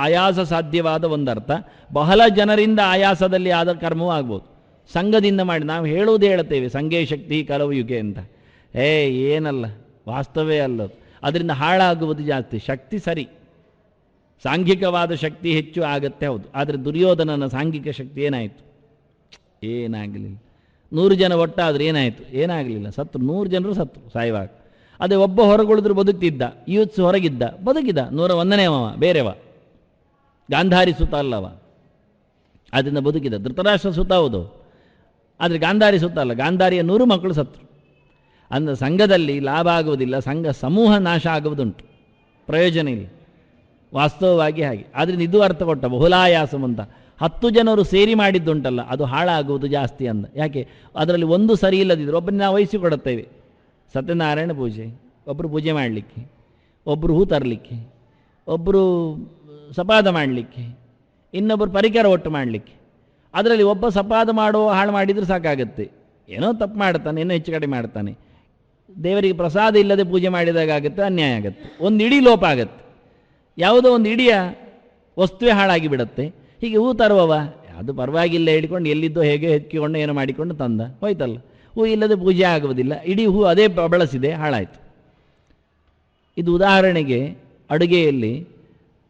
ಆಯಾಸ ಸಾಧ್ಯವಾದ ಒಂದರ್ಥ. ಬಹಳ ಜನರಿಂದ ಆಯಾಸದಲ್ಲಿ ಆದ ಕರ್ಮವೂ ಆಗ್ಬೋದು. ಸಂಘದಿಂದ ಮಾಡಿ ನಾವು ಹೇಳುತ್ತೇವೆ, ಸಂಘೇ ಶಕ್ತಿ ಕಲವು ಯುಗೆ ಅಂತ. ಏನಲ್ಲ, ವಾಸ್ತವೇ ಅಲ್ಲದು. ಅದರಿಂದ ಹಾಳಾಗುವುದು ಜಾಸ್ತಿ. ಶಕ್ತಿ ಸರಿ, ಸಾಂಘಿಕವಾದ ಶಕ್ತಿ ಹೆಚ್ಚು ಆಗತ್ತೆ, ಹೌದು. ಆದರೆ ದುರ್ಯೋಧನನ ಸಾಂಘಿಕ ಶಕ್ತಿ ಏನಾಯಿತು? ಏನಾಗಲಿಲ್ಲ. 100 ಜನ ಒಟ್ಟಾದರೆ ಏನಾಯಿತು? ಏನಾಗಲಿಲ್ಲ. ಸತ್ರು, 100 ಜನರು ಸತ್ರು ಸಾಯುವಾಗ. ಅದೇ ಒಬ್ಬ ಹೊರಗುಳಿದ್ರು ಬದುಕ್ತಿದ್ದ, ಯೂತ್ಸ್ ಹೊರಗಿದ್ದ ಬದುಕಿದ, 101ನೇವ ಬೇರೆವ, ಗಾಂಧಾರಿ ಸುತ ಅಲ್ಲವ, ಅದರಿಂದ ಬದುಕಿದ. ಧೃತರಾಷ್ಟ್ರ ಸುತ ಹೌದು, ಆದರೆ ಗಾಂಧಾರಿ ಸುತ ಅಲ್ಲ. ಗಾಂಧಾರಿಯ 100 ಮಕ್ಕಳು ಸತ್ರು. ಅಂದರೆ ಸಂಘದಲ್ಲಿ ಲಾಭ ಆಗುವುದಿಲ್ಲ, ಸಂಘ ಸಮೂಹ ನಾಶ ಆಗುವುದುಂಟು, ಪ್ರಯೋಜನ ಇಲ್ಲ. ವಾಸ್ತವವಾಗಿ ಹಾಗೆ. ಆದ್ದರಿಂದ ಇದು ಅರ್ಥ ಕೊಟ್ಟ ಬಹುಲಾಯಾಸಂ ಅಂತ. 10 ಜನರು ಸೇರಿ ಮಾಡಿದ್ದುಂಟಲ್ಲ, ಅದು ಹಾಳಾಗುವುದು ಜಾಸ್ತಿ ಅಂದ. ಯಾಕೆ? ಅದರಲ್ಲಿ ಒಂದು ಸರಿ ಇಲ್ಲದಿದ್ದರು ಒಬ್ಬರನ್ನ ನಾವು ವಹಿಸಿಕೊಡುತ್ತೇವೆ. ಸತ್ಯನಾರಾಯಣ ಪೂಜೆ, ಒಬ್ಬರು ಪೂಜೆ ಮಾಡಲಿಕ್ಕೆ, ಒಬ್ಬರು ಹೂ ತರಲಿಕ್ಕೆ, ಒಬ್ಬರು ಸಪಾದ ಮಾಡಲಿಕ್ಕೆ, ಇನ್ನೊಬ್ಬರು ಪರಿಕರ ಒಟ್ಟು ಮಾಡಲಿಕ್ಕೆ. ಅದರಲ್ಲಿ ಒಬ್ಬ ಸಪಾದ ಮಾಡೋ ಹಾಳು ಮಾಡಿದರೆ ಸಾಕಾಗತ್ತೆ. ಏನೋ ತಪ್ಪು ಮಾಡ್ತಾನೆ, ಏನೋ ಹೆಚ್ಚು ಕಡಿಮೆ ಮಾಡ್ತಾನೆ, ದೇವರಿಗೆ ಪ್ರಸಾದ ಇಲ್ಲದೆ ಪೂಜೆ ಮಾಡಿದಾಗ ಆಗುತ್ತೆ, ಅನ್ಯಾಯ ಆಗುತ್ತೆ, ಒಂದು ಇಡೀ ಲೋಪ ಆಗುತ್ತೆ. ಯಾವುದೋ ಒಂದು ಇಡಿಯ ವಸ್ತುವೇ ಹಾಳಾಗಿ ಬಿಡುತ್ತೆ. ಹೀಗೆ ಹೂ ತರುವವ ಅದು ಪರವಾಗಿಲ್ಲ ಹಿಡ್ಕೊಂಡು ಎಲ್ಲಿದ್ದೋ ಹೇಗೆ ಹೆಚ್ಕೊಂಡು ಏನೋ ಮಾಡಿಕೊಂಡು ತಂದ, ಹೋಯ್ತಲ್ಲ. ಹೂ ಇಲ್ಲದೆ ಪೂಜೆ ಆಗುವುದಿಲ್ಲ, ಇಡೀ ಹೂ ಅದೇ ಬಳಸಿದೆ, ಹಾಳಾಯಿತು. ಇದು ಉದಾಹರಣೆಗೆ ಅಡುಗೆಯಲ್ಲಿ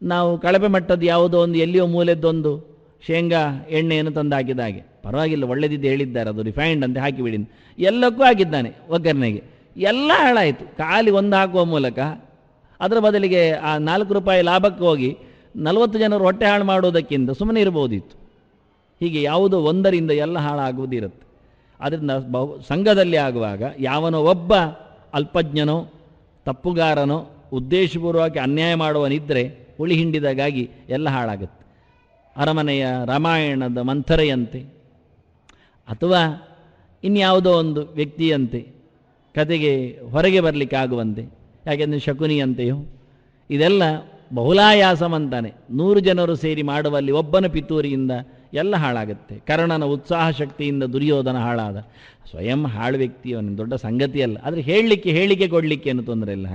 ನಾವು ಕಳಪೆ ಮಟ್ಟದ ಯಾವುದೋ ಒಂದು ಎಲ್ಲಿಯೋ ಮೂಲೆದ್ದೊಂದು ಶೇಂಗಾ ಎಣ್ಣೆಯನ್ನು ತಂದು ಹಾಕಿದ ಹಾಗೆ, ಪರವಾಗಿಲ್ಲ ಒಳ್ಳೆದಿದ್ದು ಹೇಳಿದ್ದಾರೆ, ಅದು ರಿಫೈನ್ಡ್ ಅಂತ ಹಾಕಿಬಿಡಿ, ಎಲ್ಲಕ್ಕೂ ಹಾಕಿದ್ದಾನೆ ಒಗ್ಗರಣೆಗೆ, ಎಲ್ಲ ಹಾಳಾಯಿತು. ಖಾಲಿ ಒಂದು ಹಾಕುವ ಮೂಲಕ ಅದರ ಬದಲಿಗೆ ಆ 4 ರೂಪಾಯಿ ಲಾಭಕ್ಕೆ ಹೋಗಿ 40 ಜನರು ಹೊಟ್ಟೆ ಹಾಳು ಮಾಡೋದಕ್ಕಿಂತ ಸುಮ್ಮನೆ ಇರ್ಬೋದಿತ್ತು. ಹೀಗೆ ಯಾವುದೋ ಒಂದರಿಂದ ಎಲ್ಲ ಹಾಳಾಗುವುದಿರುತ್ತೆ. ಅದರಿಂದ ಸಂಘದಲ್ಲಿ ಆಗುವಾಗ ಯಾವನೋ ಒಬ್ಬ ಅಲ್ಪಜ್ಞನೋ ತಪ್ಪುಗಾರನೋ ಉದ್ದೇಶಪೂರ್ವಕ ಅನ್ಯಾಯ ಮಾಡುವನಿದ್ದರೆ ಹುಳಿ ಹಿಂಡಿದಾಗಾಗಿ ಎಲ್ಲ ಹಾಳಾಗುತ್ತೆ. ಅರಮನೆಯ ರಾಮಾಯಣದ ಮಂಥರೆಯಂತೆ ಅಥವಾ ಇನ್ಯಾವುದೋ ಒಂದು ವ್ಯಕ್ತಿಯಂತೆ ಕತೆಗೆ ಹೊರಗೆ ಬರಲಿಕ್ಕೆ ಆಗುವಂತೆ, ಯಾಕೆಂದರೆ ಶಕುನಿಯಂತೆಯೋ. ಇದೆಲ್ಲ ಬಹುಲಾಯಾಸಂ ಅಂತಾನೆ. 100 ಜನರು ಸೇರಿ ಮಾಡುವಲ್ಲಿ ಒಬ್ಬನ ಪಿತೂರಿಯಿಂದ ಎಲ್ಲ ಹಾಳಾಗುತ್ತೆ. ಕರ್ಣನ ಉತ್ಸಾಹ ಶಕ್ತಿಯಿಂದ ದುರ್ಯೋಧನ ಹಾಳಾದ. ಸ್ವಯಂ ಹಾಳು ವ್ಯಕ್ತಿ, ಅವನ ದೊಡ್ಡ ಸಂಗತಿಯಲ್ಲ, ಆದರೆ ಹೇಳಿಕೆ ಕೊಡಲಿಕ್ಕೆ ಏನು ತೊಂದರೆ ಇಲ್ಲ.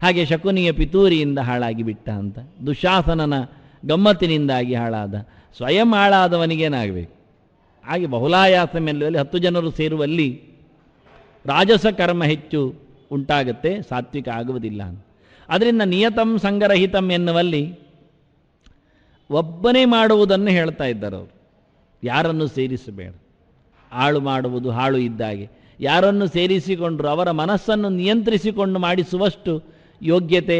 ಹಾಗೆ ಶಕುನಿಯ ಪಿತೂರಿಯಿಂದ ಹಾಳಾಗಿ ಬಿಟ್ಟ ಅಂತ. ದುಶಾಸನನ ಗಮ್ಮತ್ತಿನಿಂದಾಗಿ ಹಾಳಾದ. ಸ್ವಯಂ ಹಾಳಾದವನಿಗೇನಾಗಬೇಕು? ಹಾಗೆ ಬಹುಲಾಯಾಸಂ ಎನ್ನುವಲ್ಲಿ 10 ಜನರು ಸೇರುವಲ್ಲಿ ರಾಜಸ ಕರ್ಮ ಹೆಚ್ಚು ಉಂಟಾಗುತ್ತೆ, ಸಾತ್ವಿಕ ಆಗುವುದಿಲ್ಲ ಅಂತ. ಅದರಿಂದ ನಿಯತಂ ಸಂಗರಹಿತಂ ಎನ್ನುವಲ್ಲಿ ಒಬ್ಬನೇ ಮಾಡುವುದನ್ನು ಹೇಳ್ತಾ ಇದ್ದಾರೆ ಅವರು. ಯಾರನ್ನು ಸೇರಿಸಬೇಡ, ಹಾಳು ಮಾಡುವುದು ಹಾಳು ಇದ್ದಾಗೆ. ಯಾರನ್ನು ಸೇರಿಸಿಕೊಂಡ್ರು ಅವರ ಮನಸ್ಸನ್ನು ನಿಯಂತ್ರಿಸಿಕೊಂಡು ಮಾಡಿಸುವಷ್ಟು ಯೋಗ್ಯತೆ,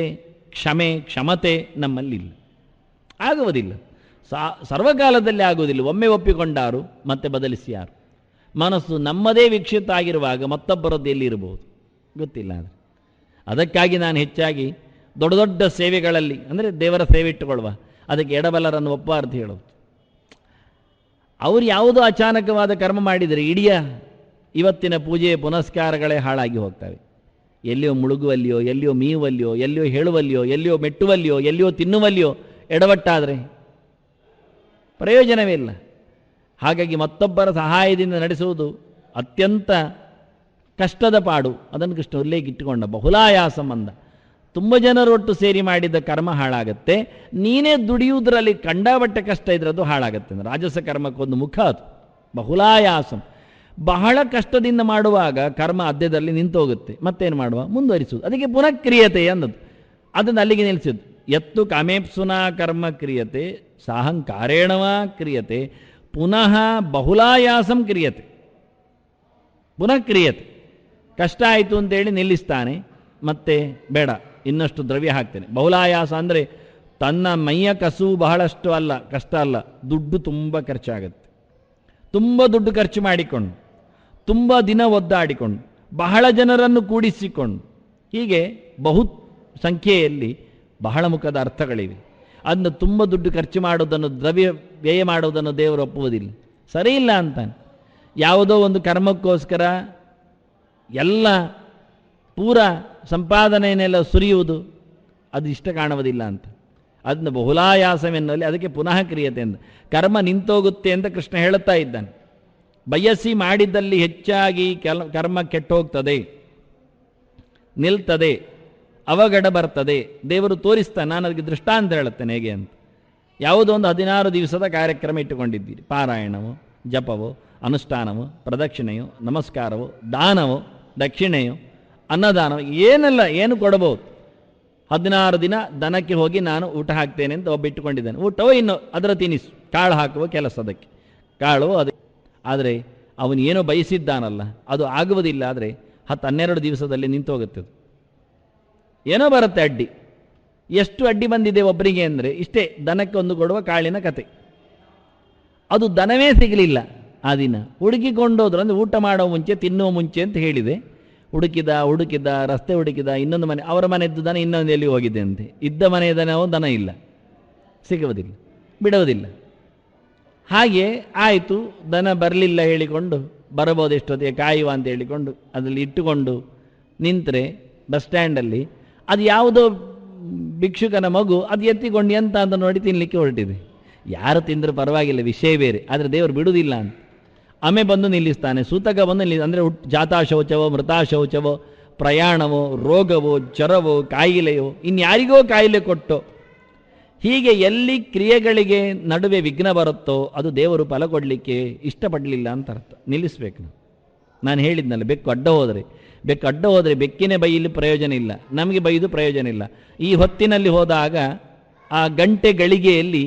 ಕ್ಷಮತೆ ನಮ್ಮಲ್ಲಿಲ್ಲ, ಆಗುವುದಿಲ್ಲ. ಸರ್ವಕಾಲದಲ್ಲಿ ಆಗುವುದಿಲ್ಲ. ಒಮ್ಮೆ ಒಪ್ಪಿಕೊಂಡಾರು ಮತ್ತೆ ಬದಲಿಸಿ ಯಾರು? ಮನಸ್ಸು ನಮ್ಮದೇ ವಿಕ್ಷಿಪ್ತ ಆಗಿರುವಾಗ ಮತ್ತೊಬ್ಬರದ್ದು ಎಲ್ಲಿರಬಹುದು ಗೊತ್ತಿಲ್ಲ. ಆದರೆ ಅದಕ್ಕಾಗಿ ನಾನು ಹೆಚ್ಚಾಗಿ ದೊಡ್ಡ ದೊಡ್ಡ ಸೇವೆಗಳಲ್ಲಿ, ಅಂದರೆ ದೇವರ ಸೇವೆ ಇಟ್ಟುಕೊಳ್ಳುವ, ಅದಕ್ಕೆ ಎಡಬಲರನ್ನು ಒಪ್ಪಾರ್ಥ ಹೇಳೋದು. ಅವರು ಯಾವುದೋ ಅಚಾನಕವಾದ ಕರ್ಮ ಮಾಡಿದರೆ ಇಡೀ ಇವತ್ತಿನ ಪೂಜೆ ಪುನಸ್ಕಾರಗಳೇ ಹಾಳಾಗಿ ಹೋಗ್ತವೆ. ಎಲ್ಲಿಯೋ ಮುಳುಗುವಲ್ಲಿಯೋ, ಎಲ್ಲಿಯೋ ಮೀಯುವಲ್ಲಿಯೋ, ಎಲ್ಲಿಯೋ ಹೇಳುವಲ್ಲಿಯೋ, ಎಲ್ಲಿಯೋ ಮೆಟ್ಟುವಲ್ಲಿಯೋ, ಎಲ್ಲಿಯೋ ತಿನ್ನುವಲ್ಲಿಯೋ ಎಡವಟ್ಟಾದರೆ ಪ್ರಯೋಜನವೇ ಇಲ್ಲ. ಹಾಗಾಗಿ ಮತ್ತೊಬ್ಬರ ಸಹಾಯದಿಂದ ನಡೆಸುವುದು ಅತ್ಯಂತ ಕಷ್ಟದ ಪಾಡು. ಅದನ್ನು ಕೃಷ್ಣ ಉಲ್ಲೇಖಿಟ್ಟುಕೊಂಡ. ಬಹುಲಾಯ ಸಂಬಂಧ, ತುಂಬ ಜನರೊಟ್ಟು ಸೇರಿ ಮಾಡಿದ ಕರ್ಮ ಹಾಳಾಗತ್ತೆ. ನೀನೇ ದುಡಿಯುವುದರಲ್ಲಿ ಕಂಡಾಬಟ್ಟೆ ಕಷ್ಟ ಇದ್ರೆ ಅದು ಹಾಳಾಗತ್ತೆ. ರಾಜಸ ಕರ್ಮಕ್ಕೊಂದು ಮುಖ ಅದು ಬಹುಲಾಯಾಸಂ. ಬಹಳ ಕಷ್ಟದಿಂದ ಮಾಡುವಾಗ ಕರ್ಮ ಅಧ್ಯದಲ್ಲಿ ನಿಂತೋಗುತ್ತೆ. ಮತ್ತೇನು ಮಾಡುವ? ಮುಂದುವರಿಸುವುದು. ಅದಕ್ಕೆ ಪುನಃ ಕ್ರಿಯತೆ ಅನ್ನೋದು. ಅದನ್ನು ಅಲ್ಲಿಗೆ ನಿಲ್ಲಿಸಿದ್ದು. ಎತ್ತು ಕಾಮೇಪ್ಸುನಾ ಕರ್ಮ ಕ್ರಿಯತೆ ಸಾಹಂಕಾರೇಣವ ಕ್ರಿಯತೆ ಪುನಃ ಬಹುಲಾಯಾಸಂ ಕ್ರಿಯತೆ. ಪುನಃ ಕ್ರಿಯತೆ. ಕಷ್ಟ ಆಯಿತು ಅಂತೇಳಿ ನಿಲ್ಲಿಸ್ತಾನೆ, ಮತ್ತೆ ಬೇಡ ಇನ್ನಷ್ಟು ದ್ರವ್ಯ ಹಾಕ್ತೇನೆ. ಬಹುಲಾಯಾಸ ಅಂದರೆ ತನ್ನ ಮೈಯ ಕಸು ಬಹಳಷ್ಟು ಅಲ್ಲ, ಕಷ್ಟ ಅಲ್ಲ, ದುಡ್ಡು ತುಂಬ ಖರ್ಚಾಗುತ್ತೆ. ತುಂಬ ದುಡ್ಡು ಖರ್ಚು ಮಾಡಿಕೊಂಡು, ತುಂಬ ದಿನ ಒದ್ದಾಡಿಕೊಂಡು, ಬಹಳ ಜನರನ್ನು ಕೂಡಿಸಿಕೊಂಡು, ಹೀಗೆ ಬಹು ಸಂಖ್ಯೆಯಲ್ಲಿ ಬಹಳ ಮುಖದ ಅರ್ಥಗಳಿವೆ. ಅದನ್ನು ತುಂಬ ದುಡ್ಡು ಖರ್ಚು ಮಾಡೋದನ್ನು, ದ್ರವ್ಯ ವ್ಯಯ ಮಾಡೋದನ್ನು ದೇವರು ಒಪ್ಪುವುದಿಲ್ಲ, ಸರಿ ಇಲ್ಲ ಅಂತಾನೆ. ಯಾವುದೋ ಒಂದು ಕರ್ಮಕ್ಕೋಸ್ಕರ ಎಲ್ಲ ಪೂರ ಸಂಪಾದನೆಯನ್ನೆಲ್ಲ ಸುರಿಯುವುದು ಅದು ಇಷ್ಟ ಕಾಣುವುದಿಲ್ಲ ಅಂತ. ಅದನ್ನು ಬಹುಲಾಯಾಸವೆನ್ನಲ್ಲಿ ಅದಕ್ಕೆ ಪುನಃ ಕ್ರಿಯತೆ ಅಂತ. ಕರ್ಮ ನಿಂತೋಗುತ್ತೆ ಅಂತ ಕೃಷ್ಣ ಹೇಳುತ್ತಾ ಇದ್ದಾನೆ. ಬಯಸಿ ಮಾಡಿದ್ದಲ್ಲಿ ಹೆಚ್ಚಾಗಿ ಕರ್ಮ ಕೆಟ್ಟೋಗ್ತದೆ, ನಿಲ್ತದೆ, ಅವಘಡ ಬರ್ತದೆ. ದೇವರು ತೋರಿಸ್ತಾನೆ. ನಾನು ಅದಕ್ಕೆ ದೃಷ್ಟಾಂತ ಹೇಳುತ್ತೇನೆ ಹೇಗೆ ಅಂತ. ಯಾವುದೋ ಒಂದು 16 ದಿವಸದ ಕಾರ್ಯಕ್ರಮ ಇಟ್ಟುಕೊಂಡಿದ್ದೀರಿ. ಪಾರಾಯಣವೋ, ಜಪವೋ, ಅನುಷ್ಠಾನವೋ, ಪ್ರದಕ್ಷಿಣೆಯೋ, ನಮಸ್ಕಾರವೋ, ದಾನವೋ, ದಕ್ಷಿಣೆಯೋ, ಅನ್ನದಾನವೋ, ಏನೆಲ್ಲ ಏನು ಕೊಡಬಹುದು. 16 ದಿನ ದನಕ್ಕೆ ಹೋಗಿ ನಾನು ಊಟ ಹಾಕ್ತೇನೆ ಅಂತ ಒಬ್ಬ ಇಟ್ಟುಕೊಂಡಿದ್ದಾನೆ. ಊಟವೋ ಇನ್ನು ಅದರ ತಿನಿಸು, ಕಾಳು ಹಾಕುವ ಕೆಲಸ, ಅದಕ್ಕೆ ಕಾಳು ಅದು. ಆದರೆ ಅವನು ಏನೋ ಬಯಸಿದ್ದಾನಲ್ಲ, ಅದು ಆಗುವುದಿಲ್ಲ. ಆದರೆ 10-12 ದಿವಸದಲ್ಲಿ ನಿಂತೋಗುತ್ತೆ. ಅದು ಏನೋ ಬರುತ್ತೆ ಅಡ್ಡಿ. ಎಷ್ಟು ಅಡ್ಡಿ ಬಂದಿದೆ ಒಬ್ಬರಿಗೆ ಅಂದರೆ ಇಷ್ಟೇ, ದನಕ್ಕೆ ಒಂದು ಕೊಡುವ ಕಾಳಿನ ಕತೆ. ಅದು ದನವೇ ಸಿಗಲಿಲ್ಲ ಆ ದಿನ. ಹುಡುಕಿಕೊಂಡೋದ್ರು, ಅಂದರೆ ಊಟ ಮಾಡೋ ಮುಂಚೆ, ತಿನ್ನುವ ಮುಂಚೆ ಅಂತ ಹೇಳಿದೆ. ಹುಡುಕಿದ ರಸ್ತೆ ಹುಡುಕಿದ, ಇನ್ನೊಂದು ಮನೆ, ಅವರ ಮನೆಯದ್ದು ದನ ಇನ್ನೊಂದು ಎಲ್ಲಿ ಹೋಗಿದೆ ಅಂತೆ. ಇದ್ದ ಮನೆಯ ದನ ಇಲ್ಲ, ಸಿಗುವುದಿಲ್ಲ, ಬಿಡುವುದಿಲ್ಲ. ಹಾಗೆ ಆಯಿತು. ದನ ಬರಲಿಲ್ಲ ಹೇಳಿಕೊಂಡು, ಬರಬಹುದು ಎಷ್ಟೊತ್ತಿಗೆ ಕಾಯುವ ಅಂತ ಹೇಳಿಕೊಂಡು ಅದರಲ್ಲಿ ಇಟ್ಟುಕೊಂಡು ನಿಂತರೆ ಬಸ್ ಸ್ಟ್ಯಾಂಡಲ್ಲಿ ಅದು ಯಾವುದೋ ಭಿಕ್ಷುಕನ ಮಗು ಅದು ಎತ್ತಿಕೊಂಡು ಎಂತ ಅಂತ ನೋಡಿ ತಿನ್ನಲಿಕ್ಕೆ ಹೊರಟಿದೆ. ಯಾರು ತಿಂದರೂ ಪರವಾಗಿಲ್ಲ, ವಿಷಯ ಬೇರೆ. ಆದರೆ ದೇವರು ಬಿಡುವುದಿಲ್ಲ ಅಂತ. ಆಮೆ ಬಂದು ನಿಲ್ಲಿಸ್ತಾನೆ, ಸೂತಕ ಬಂದು ಅಂದರೆ ಜಾತಾ ಶೌಚವೋ, ಮೃತಾ ಶೌಚವೋ, ಪ್ರಯಾಣವೋ, ರೋಗವೋ, ಜ್ವರವೋ, ಕಾಯಿಲೆಯೋ, ಇನ್ಯಾರಿಗೋ ಕಾಯಿಲೆ ಕೊಟ್ಟೋ, ಹೀಗೆ ಎಲ್ಲಿ ಕ್ರಿಯೆಗಳಿಗೆ ನಡುವೆ ವಿಘ್ನ ಬರುತ್ತೋ ಅದು ದೇವರು ಫಲ ಕೊಡಲಿಕ್ಕೆ ಇಷ್ಟಪಡಲಿಲ್ಲ ಅಂತ ಅರ್ಥ. ನಿಲ್ಲಿಸ್ಬೇಕು. ನಾನು ಹೇಳಿದ್ನಲ್ಲ, ಬೆಕ್ಕು ಅಡ್ಡ ಹೋದರೆ ಬೆಕ್ಕಿನ ಬೈಯಲ್ಲಿ ಪ್ರಯೋಜನ ಇಲ್ಲ, ನಮಗೆ ಬೈದು ಪ್ರಯೋಜನ ಇಲ್ಲ. ಈ ಹೊತ್ತಿನಲ್ಲಿ ಹೋದಾಗ ಆ ಗಂಟೆ ಗಳಿಗೆಯಲ್ಲಿ